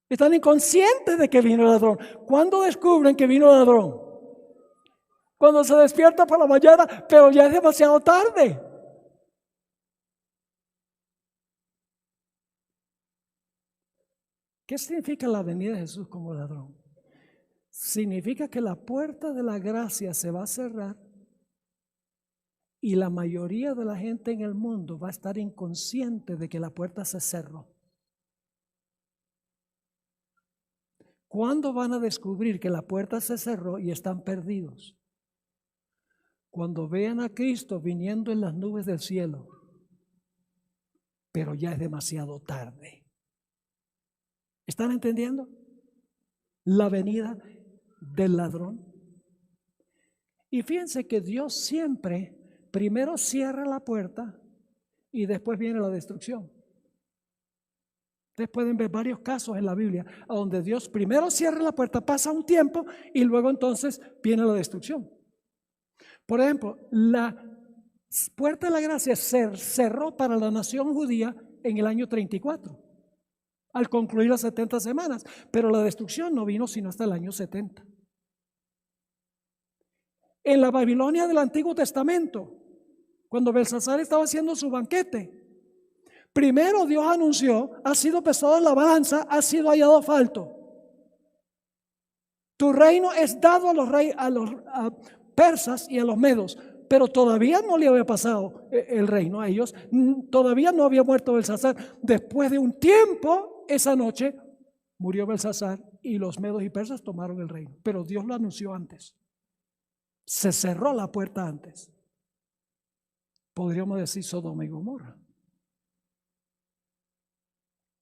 A: Están inconscientes de que vino el ladrón. ¿Cuándo descubren que vino el ladrón? Cuando se despierta por la mañana, pero ya es demasiado tarde. ¿Qué significa la venida de Jesús como ladrón? Significa que la puerta de la gracia se va a cerrar y la mayoría de la gente en el mundo va a estar inconsciente de que la puerta se cerró. ¿Cuándo van a descubrir que la puerta se cerró y están perdidos? Cuando vean a Cristo viniendo en las nubes del cielo, pero ya es demasiado tarde. ¿Están entendiendo? La venida del ladrón. Y fíjense que Dios siempre primero cierra la puerta y después viene la destrucción. Ustedes pueden ver varios casos en la Biblia donde Dios primero cierra la puerta, pasa un tiempo y luego entonces viene la destrucción. Por ejemplo, la puerta de la gracia se cerró para la nación judía en el año 34, al concluir las 70 semanas, pero la destrucción no vino sino hasta el año 70. En la Babilonia del Antiguo Testamento, cuando Belsasar estaba haciendo su banquete, primero Dios anunció, ha sido pesado en la balanza, ha sido hallado falto. Tu reino es dado a los persas y a los medos, pero todavía no le había pasado el reino a ellos, todavía no había muerto Belsasar. Después de un tiempo, esa noche, murió Belsasar y los medos y persas tomaron el reino, pero Dios lo anunció antes. Se cerró la puerta antes. Podríamos decir Sodoma y Gomorra.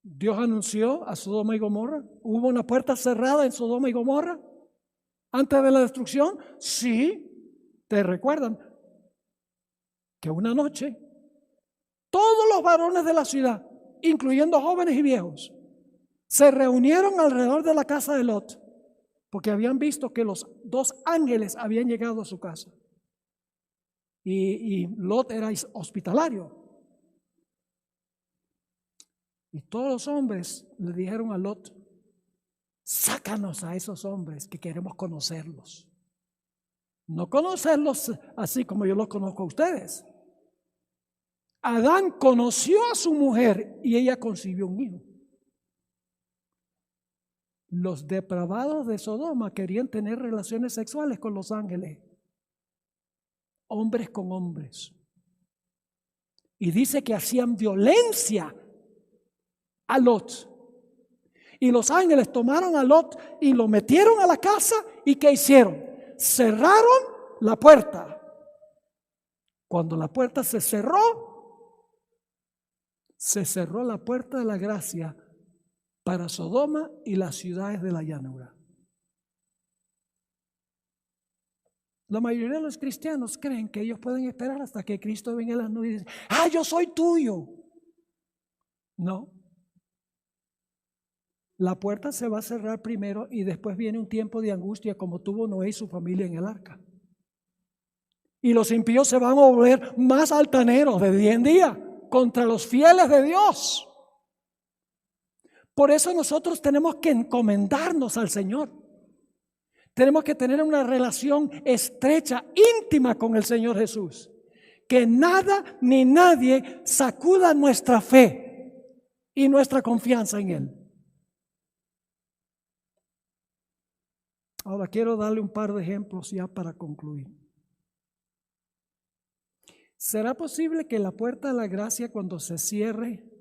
A: Dios anunció a Sodoma y Gomorra. ¿Hubo una puerta cerrada en Sodoma y Gomorra antes de la destrucción? Sí. ¿Te recuerdan que una noche todos los varones de la ciudad, incluyendo jóvenes y viejos, se reunieron alrededor de la casa de Lot porque habían visto que los dos ángeles habían llegado a su casa? Y Lot era hospitalario. Y todos los hombres le dijeron a Lot: sácanos a esos hombres que queremos conocerlos. No conocerlos así como yo los conozco a ustedes. Adán conoció a su mujer y ella concibió un hijo. Los depravados de Sodoma querían tener relaciones sexuales con los ángeles, hombres con hombres. Y dice que hacían violencia a Lot. Y los ángeles tomaron a Lot y lo metieron a la casa. ¿Y qué hicieron? Cerraron la puerta. Cuando la puerta se cerró la puerta de la gracia para Sodoma y las ciudades de la llanura. La mayoría de los cristianos creen que ellos pueden esperar hasta que Cristo venga en las nubes y dice: ¡ah, yo soy tuyo! No. La puerta se va a cerrar primero y después viene un tiempo de angustia como tuvo Noé y su familia en el arca. Y los impíos se van a volver más altaneros de día en día contra los fieles de Dios. Por eso nosotros tenemos que encomendarnos al Señor. Tenemos que tener una relación estrecha, íntima con el Señor Jesús. Que nada ni nadie sacuda nuestra fe y nuestra confianza en Él. Ahora quiero darle un par de ejemplos ya para concluir. ¿Será posible que la puerta de la gracia, cuando se cierre,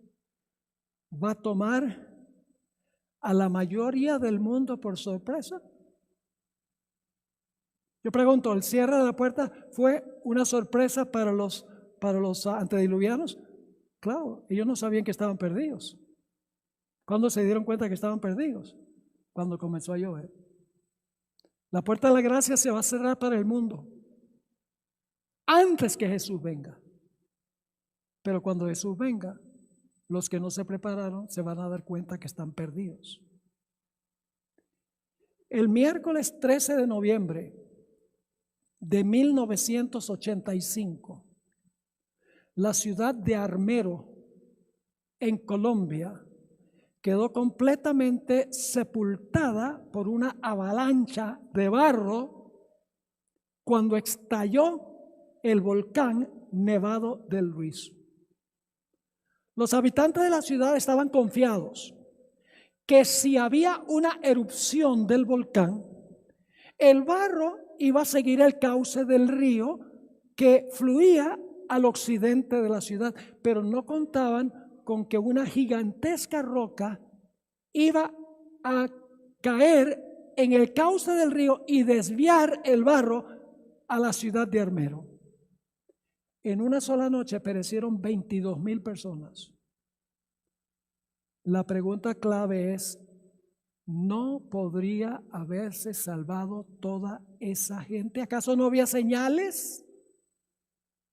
A: va a tomar a la mayoría del mundo por sorpresa? Yo pregunto, ¿el cierre de la puerta fue una sorpresa para los antediluvianos? Claro, ellos no sabían que estaban perdidos. ¿Cuándo se dieron cuenta que estaban perdidos? Cuando comenzó a llover. La puerta de la gracia se va a cerrar para el mundo antes que Jesús venga. Pero cuando Jesús venga, los que no se prepararon se van a dar cuenta que están perdidos. El miércoles 13 de noviembre de 1985, la ciudad de Armero, en Colombia, quedó completamente sepultada por una avalancha de barro cuando estalló el volcán Nevado del Ruiz. Los habitantes de la ciudad estaban confiados que si había una erupción del volcán, el barro iba a seguir el cauce del río que fluía al occidente de la ciudad, pero no contaban con que una gigantesca roca iba a caer en el cauce del río y desviar el barro a la ciudad de Armero. En una sola noche perecieron 22,000 personas. La pregunta clave es: ¿no podría haberse salvado toda esa gente? ¿Acaso no había señales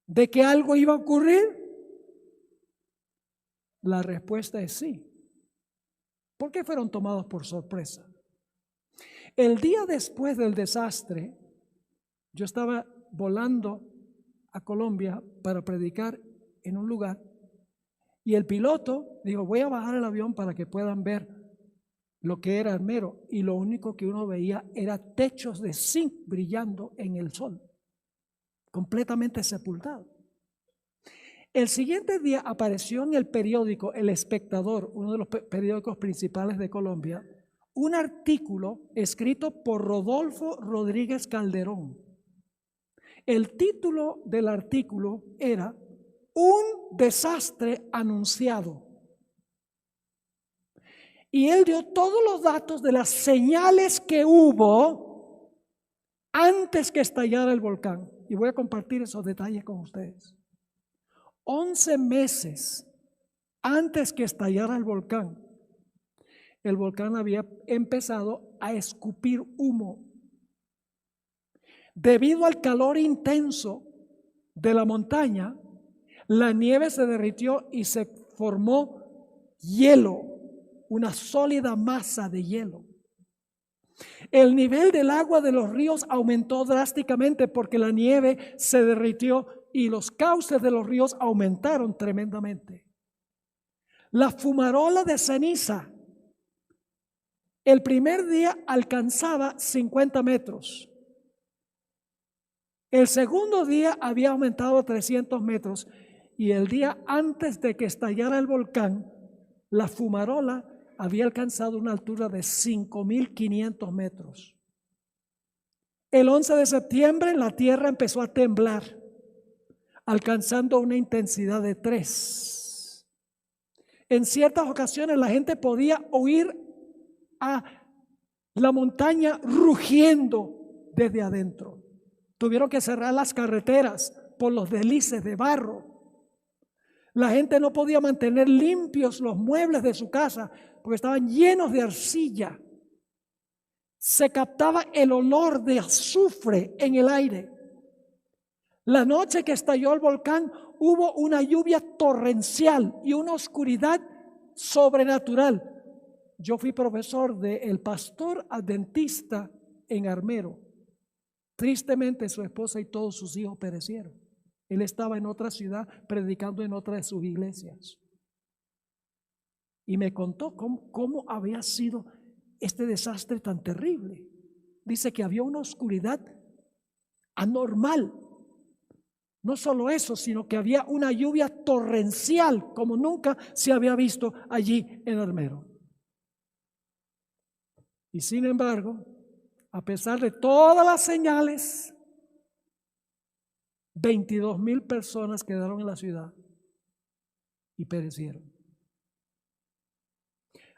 A: de que algo iba a ocurrir? La respuesta es sí. ¿Por qué fueron tomados por sorpresa? El día después del desastre, yo estaba volando a Colombia para predicar en un lugar y el piloto dijo: voy a bajar el avión para que puedan ver lo que era Armero, y lo único que uno veía era techos de zinc brillando en el sol, completamente sepultado. El siguiente día apareció en el periódico El Espectador, uno de los periódicos principales de Colombia, un artículo escrito por Rodolfo Rodríguez Calderón. El título del artículo era "Un desastre anunciado". Y él dio todos los datos de las señales que hubo antes que estallara el volcán. Y voy a compartir esos detalles con ustedes. 11 meses antes que estallara el volcán había empezado a escupir humo. Debido al calor intenso de la montaña, la nieve se derritió y se formó hielo, una sólida masa de hielo. El nivel del agua de los ríos aumentó drásticamente porque la nieve se derritió y los cauces de los ríos aumentaron tremendamente. La fumarola de ceniza el primer día alcanzaba 50 metros. El segundo día había aumentado a 300 metros y el día antes de que estallara el volcán, la fumarola había alcanzado una altura de 5.500 metros. El 11 de septiembre la tierra empezó a temblar, alcanzando una intensidad de 3. En ciertas ocasiones la gente podía oír a la montaña rugiendo desde adentro. Tuvieron que cerrar las carreteras por los deslices de barro. La gente no podía mantener limpios los muebles de su casa porque estaban llenos de arcilla. Se captaba el olor de azufre en el aire. La noche que estalló el volcán hubo una lluvia torrencial y una oscuridad sobrenatural. Yo fui profesor del pastor adventista en Armero. Tristemente su esposa y todos sus hijos perecieron. Él estaba en otra ciudad predicando en otra de sus iglesias. Y me contó cómo había sido este desastre tan terrible. Dice que había una oscuridad anormal. No solo eso, sino que había una lluvia torrencial como nunca se había visto allí en Armero. Y sin embargo, a pesar de todas las señales, 22,000 personas quedaron en la ciudad y perecieron.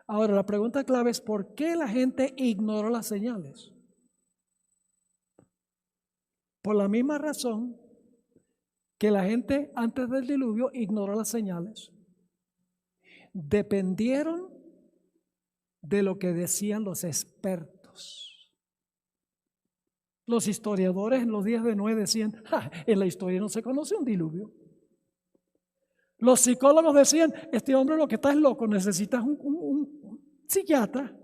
A: Ahora, la pregunta clave es: ¿por qué la gente ignoró las señales? Por la misma razón que la gente antes del diluvio ignoró las señales. Dependieron de lo que decían los expertos. Los historiadores en los días de Noé decían: en la historia no se conoce un diluvio. Los psicólogos decían: este hombre lo que está es loco, necesitas un psiquiatra.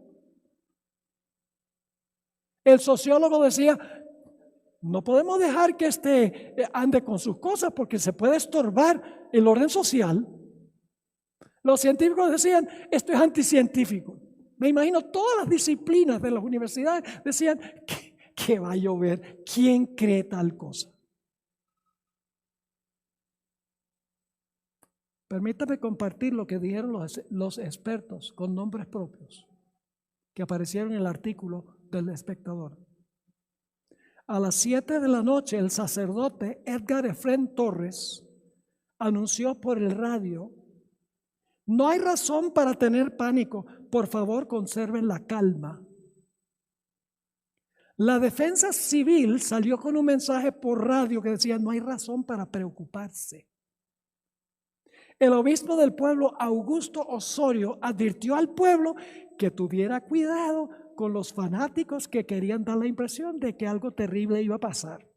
A: El sociólogo decía: no podemos dejar que ande con sus cosas porque se puede estorbar el orden social. Los científicos decían: esto es anticientífico. Me imagino todas las disciplinas de las universidades decían: ¿qué va a llover? ¿Quién cree tal cosa? Permítame compartir lo que dijeron los expertos con nombres propios que aparecieron en el artículo del Espectador. A las 7 de la noche, el sacerdote Edgar Efrén Torres anunció por el radio: no hay razón para tener pánico, por favor conserven la calma. La defensa civil salió con un mensaje por radio que decía: no hay razón para preocuparse. El obispo del pueblo, Augusto Osorio, advirtió al pueblo que tuviera cuidado con los fanáticos que querían dar la impresión de que algo terrible iba a pasar.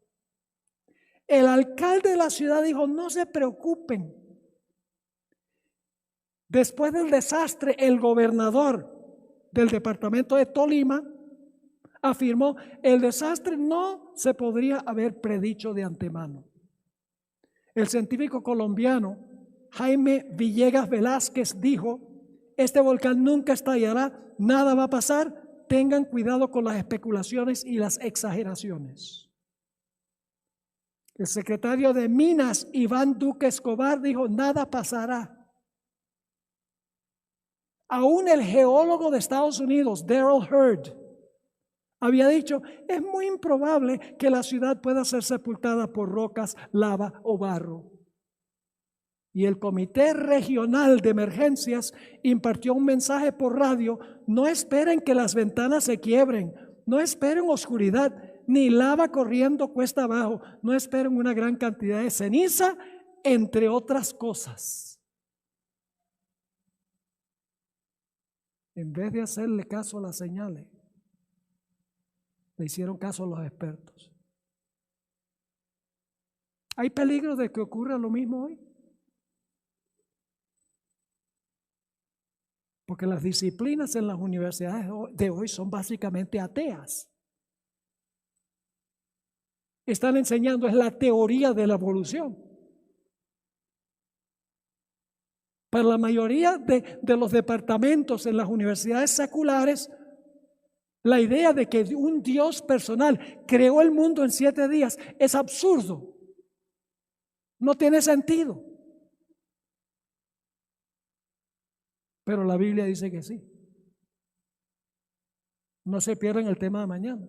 A: El alcalde de la ciudad dijo: no se preocupen. Después del desastre, el gobernador del departamento de Tolima afirmó: el desastre no se podría haber predicho de antemano. El científico colombiano Jaime Villegas Velázquez dijo: este volcán nunca estallará, nada va a pasar, tengan cuidado con las especulaciones y las exageraciones. El secretario de Minas, Iván Duque Escobar, dijo: nada pasará. Aún el geólogo de Estados Unidos, Daryl Hurd, había dicho: es muy improbable que la ciudad pueda ser sepultada por rocas, lava o barro. Y el Comité Regional de Emergencias impartió un mensaje por radio: no esperen que las ventanas se quiebren, no esperen oscuridad, ni lava corriendo cuesta abajo, no esperen una gran cantidad de ceniza, entre otras cosas. en vez de hacerle caso a las señales, le hicieron caso a los expertos. ¿Hay peligro de que ocurra lo mismo hoy? Porque las disciplinas en las universidades de hoy son básicamente ateas. Están enseñando es la teoría de la evolución. Para la mayoría de los departamentos en las universidades seculares, la idea de que un Dios personal creó el mundo en 7 días es absurdo. No tiene sentido. Pero la Biblia dice que sí. No se pierdan el tema de mañana.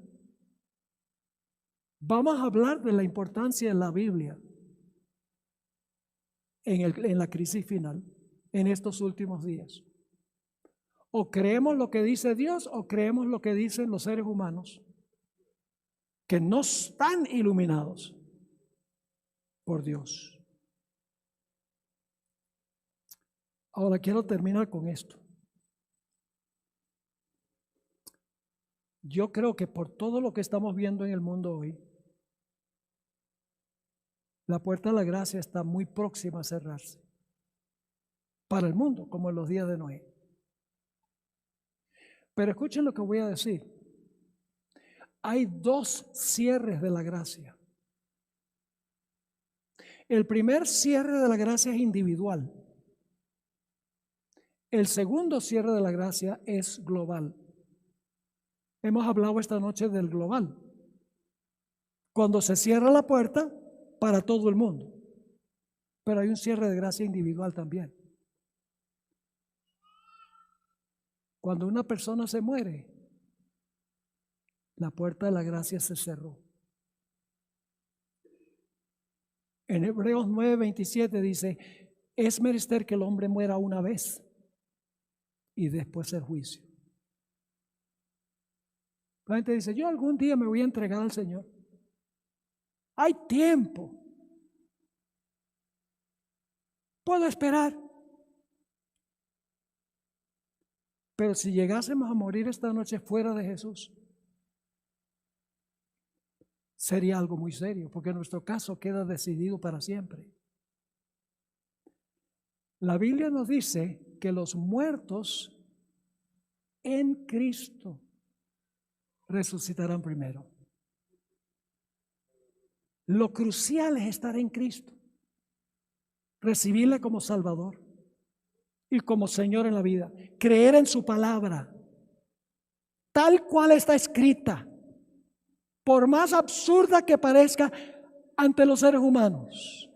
A: Vamos a hablar de la importancia de la Biblia en la crisis final, en estos últimos días. O creemos lo que dice Dios o creemos lo que dicen los seres humanos que no están iluminados por Dios. Ahora quiero terminar con esto. Yo creo que por todo lo que estamos viendo en el mundo hoy, la puerta de la gracia está muy próxima a cerrarse. Para el mundo, como en los días de Noé. Pero escuchen lo que voy a decir. Hay 2 cierres de la gracia. El primer cierre de la gracia es individual. El segundo cierre de la gracia es global. Hemos hablado esta noche del global. Cuando se cierra la puerta para todo el mundo. Pero hay un cierre de gracia individual también. Cuando una persona se muere, la puerta de la gracia se cerró. En Hebreos 9:27 dice, es menester que el hombre muera una vez y después el juicio. La gente dice, yo algún día me voy a entregar al Señor. Hay tiempo. Puedo esperar. Pero si llegásemos a morir esta noche fuera de Jesús, sería algo muy serio, porque nuestro caso queda decidido para siempre. La Biblia nos dice que los muertos en Cristo resucitarán primero. Lo crucial es estar en Cristo, recibirle como Salvador y como Señor en la vida, creer en su palabra, tal cual está escrita, por más absurda que parezca ante los seres humanos.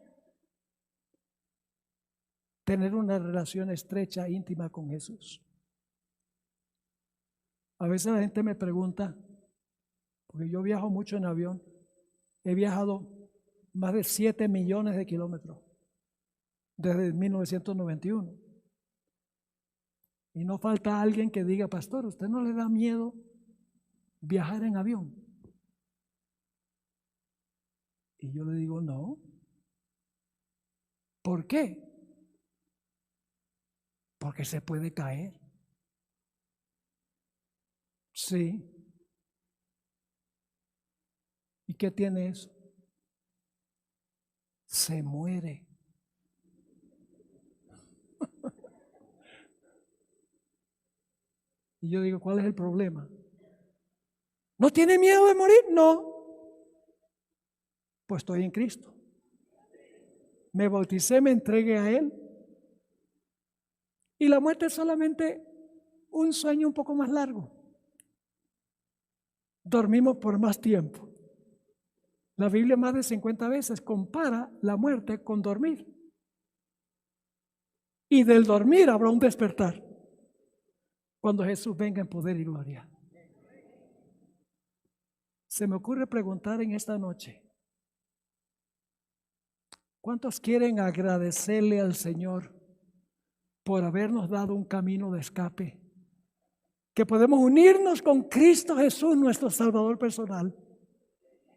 A: Tener una relación estrecha, íntima con Jesús. A veces la gente me pregunta, porque yo viajo mucho en avión, he viajado más de 7 millones de kilómetros desde 1991. Y no falta alguien que diga, pastor, ¿usted no le da miedo viajar en avión? Y yo le digo, no. ¿Por qué? Porque se puede caer. Sí. ¿Y qué tiene eso? Se muere. Y yo digo, ¿cuál es el problema? ¿No tiene miedo de morir? No. Pues estoy en Cristo. Me bauticé, me entregué a Él. Y la muerte es solamente un sueño un poco más largo. Dormimos por más tiempo. La Biblia más de 50 veces compara la muerte con dormir. Y del dormir habrá un despertar cuando Jesús venga en poder y gloria. Se me ocurre preguntar en esta noche, ¿cuántos quieren agradecerle al Señor por habernos dado un camino de escape? Que podemos unirnos con Cristo Jesús, nuestro Salvador personal,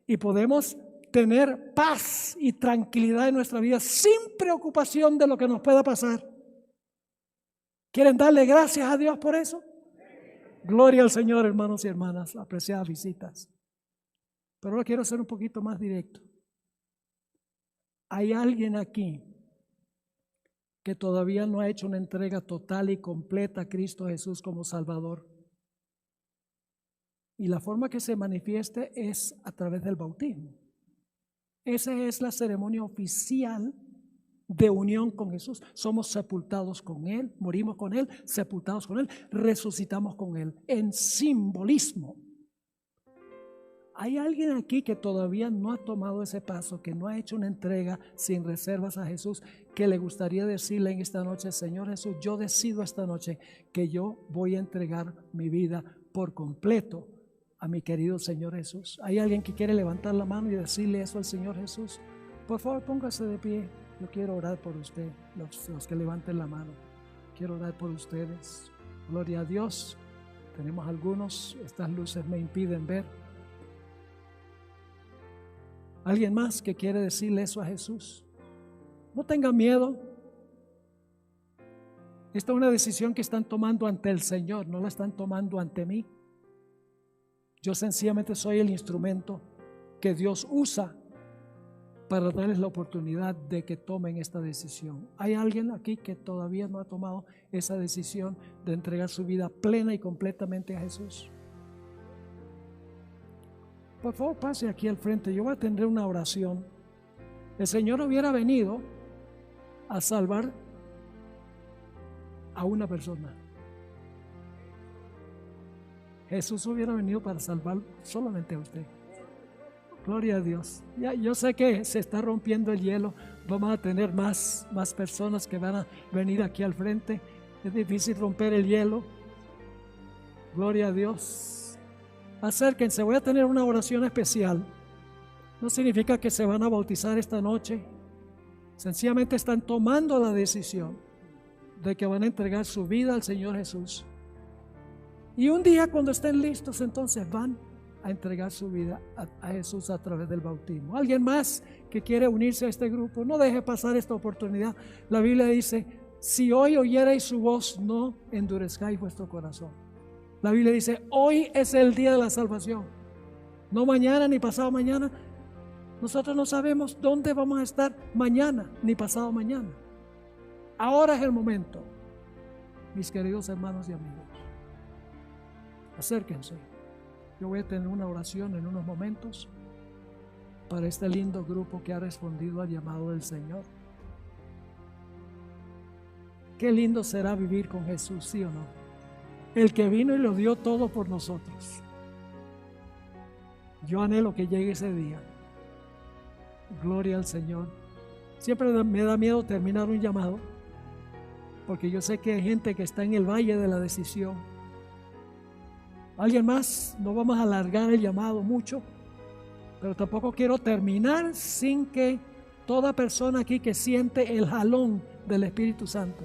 A: y podemos tener paz y tranquilidad en nuestra vida sin preocupación de lo que nos pueda pasar. ¿Quieren darle gracias a Dios por eso? Gloria al Señor, hermanos y hermanas, apreciadas visitas. Pero ahora quiero ser un poquito más directo. ¿Hay alguien aquí que todavía no ha hecho una entrega total y completa a Cristo Jesús como Salvador? Y la forma que se manifieste es a través del bautismo. Esa es la ceremonia oficial de unión con Jesús. Somos sepultados con Él, morimos con Él, sepultados con Él, resucitamos con Él, en simbolismo. ¿Hay alguien aquí que todavía no ha tomado ese paso, que no ha hecho una entrega sin reservas a Jesús, que le gustaría decirle en esta noche: Señor Jesús, yo decido esta noche que yo voy a entregar mi vida por completo a mi querido Señor Jesús? ¿Hay alguien que quiere levantar la mano y decirle eso al Señor Jesús? Por favor, póngase de pie. Yo quiero orar por usted, los que levanten la mano. Quiero orar por ustedes. Gloria a Dios. Tenemos algunos, estas luces me impiden ver. ¿Alguien más que quiere decirle eso a Jesús? No tengan miedo. Esta es una decisión que están tomando ante el Señor, no la están tomando ante mí. Yo sencillamente soy el instrumento que Dios usa para darles la oportunidad de que tomen esta decisión. ¿Hay alguien aquí que todavía no ha tomado esa decisión de entregar su vida plena y completamente a Jesús? Por favor, pase aquí al frente. Yo voy a tener una oración. El Señor hubiera venido a salvar a una persona. Jesús hubiera venido para salvar solamente a usted. Gloria a Dios. Ya, yo sé que se está rompiendo el hielo. Vamos a tener más personas que van a venir aquí al frente. Es difícil romper el hielo. Gloria a Dios. Acérquense, voy a tener una oración especial. No significa que se van a bautizar esta noche. Sencillamente están tomando la decisión de que van a entregar su vida al Señor Jesús. Y un día, cuando estén listos, entonces van a entregar su vida a Jesús a través del bautismo. ¿Alguien más que quiere unirse a este grupo? No deje pasar esta oportunidad. La Biblia dice: si hoy oyerais su voz, no endurezcáis vuestro corazón. La Biblia dice: hoy es el día de la salvación, no mañana ni pasado mañana. Nosotros no sabemos dónde vamos a estar mañana ni pasado mañana. Ahora es el momento, mis queridos hermanos y amigos. Acérquense. Yo voy a tener una oración en unos momentos para este lindo grupo que ha respondido al llamado del Señor. Qué lindo será vivir con Jesús, ¿sí o no? El que vino y lo dio todo por nosotros. Yo anhelo que llegue ese día. Gloria al Señor. Siempre me da miedo terminar un llamado, porque yo sé que hay gente que está en el valle de la decisión. ¿Alguien más? No vamos a alargar el llamado mucho, pero tampoco quiero terminar sin que toda persona aquí que siente el jalón del Espíritu Santo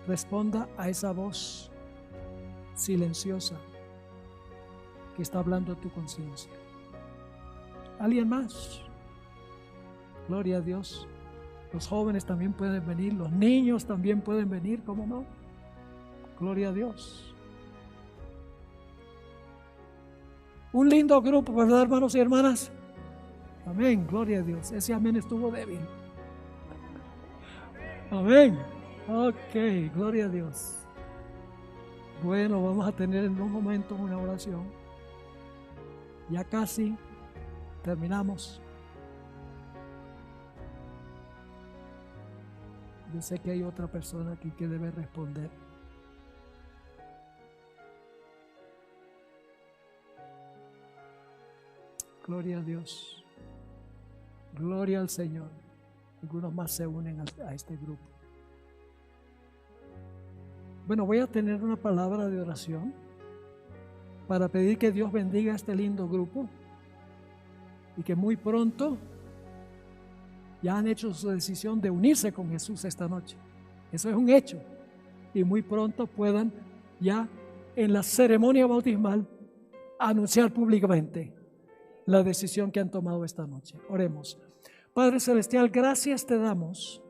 A: responda a esa voz silenciosa que está hablando a tu conciencia. ¿Alguien más? Gloria a Dios. Los jóvenes también pueden venir, los niños también pueden venir, ¿cómo no? Gloria a Dios. Un lindo grupo, ¿verdad, hermanos y hermanas? Amén, gloria a Dios. Ese amén estuvo débil. Amén. Ok, gloria a Dios. Bueno, vamos a tener en un momento una oración. Ya casi terminamos. Yo sé que hay otra persona aquí que debe responder. Gloria a Dios. Gloria al Señor. Algunos más se unen a este grupo. Bueno, voy a tener una palabra de oración para pedir que Dios bendiga a este lindo grupo y que muy pronto ya han hecho su decisión de unirse con Jesús esta noche. Eso es un hecho. Y muy pronto puedan ya en la ceremonia bautismal anunciar públicamente la decisión que han tomado esta noche. Oremos. Padre Celestial, gracias te damos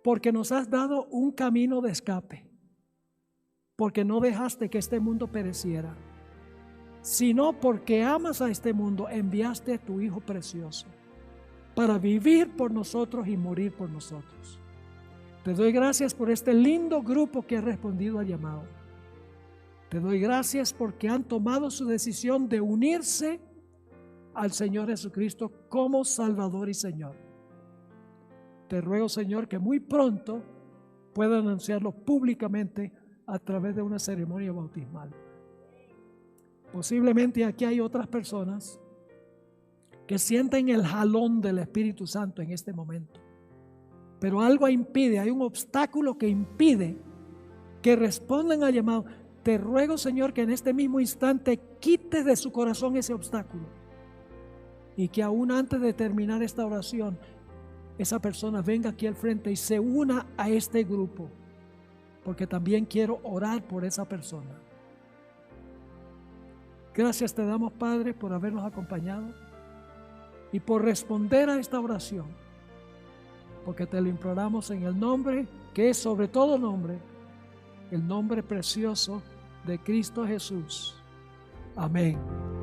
A: porque nos has dado un camino de escape. porque no dejaste que este mundo pereciera, sino porque amas a este mundo, enviaste a tu Hijo precioso para vivir por nosotros y morir por nosotros. Te doy gracias por este lindo grupo que ha respondido al llamado. Te doy gracias porque han tomado su decisión de unirse al Señor Jesucristo como Salvador y Señor. Te ruego, Señor, que muy pronto pueda anunciarlo públicamente a través de una ceremonia bautismal. Posiblemente aquí hay otras personas que sienten el jalón del Espíritu Santo en este momento, pero algo impide, hay un obstáculo que impide que respondan al llamado. Te ruego, Señor, que en este mismo instante quites de su corazón ese obstáculo y que aún antes de terminar esta oración, esa persona venga aquí al frente y se una a este grupo, porque también quiero orar por esa persona. Gracias te damos, Padre, por habernos acompañado y por responder a esta oración, porque te lo imploramos en el nombre que es sobre todo nombre, el nombre precioso de Cristo Jesús. Amén.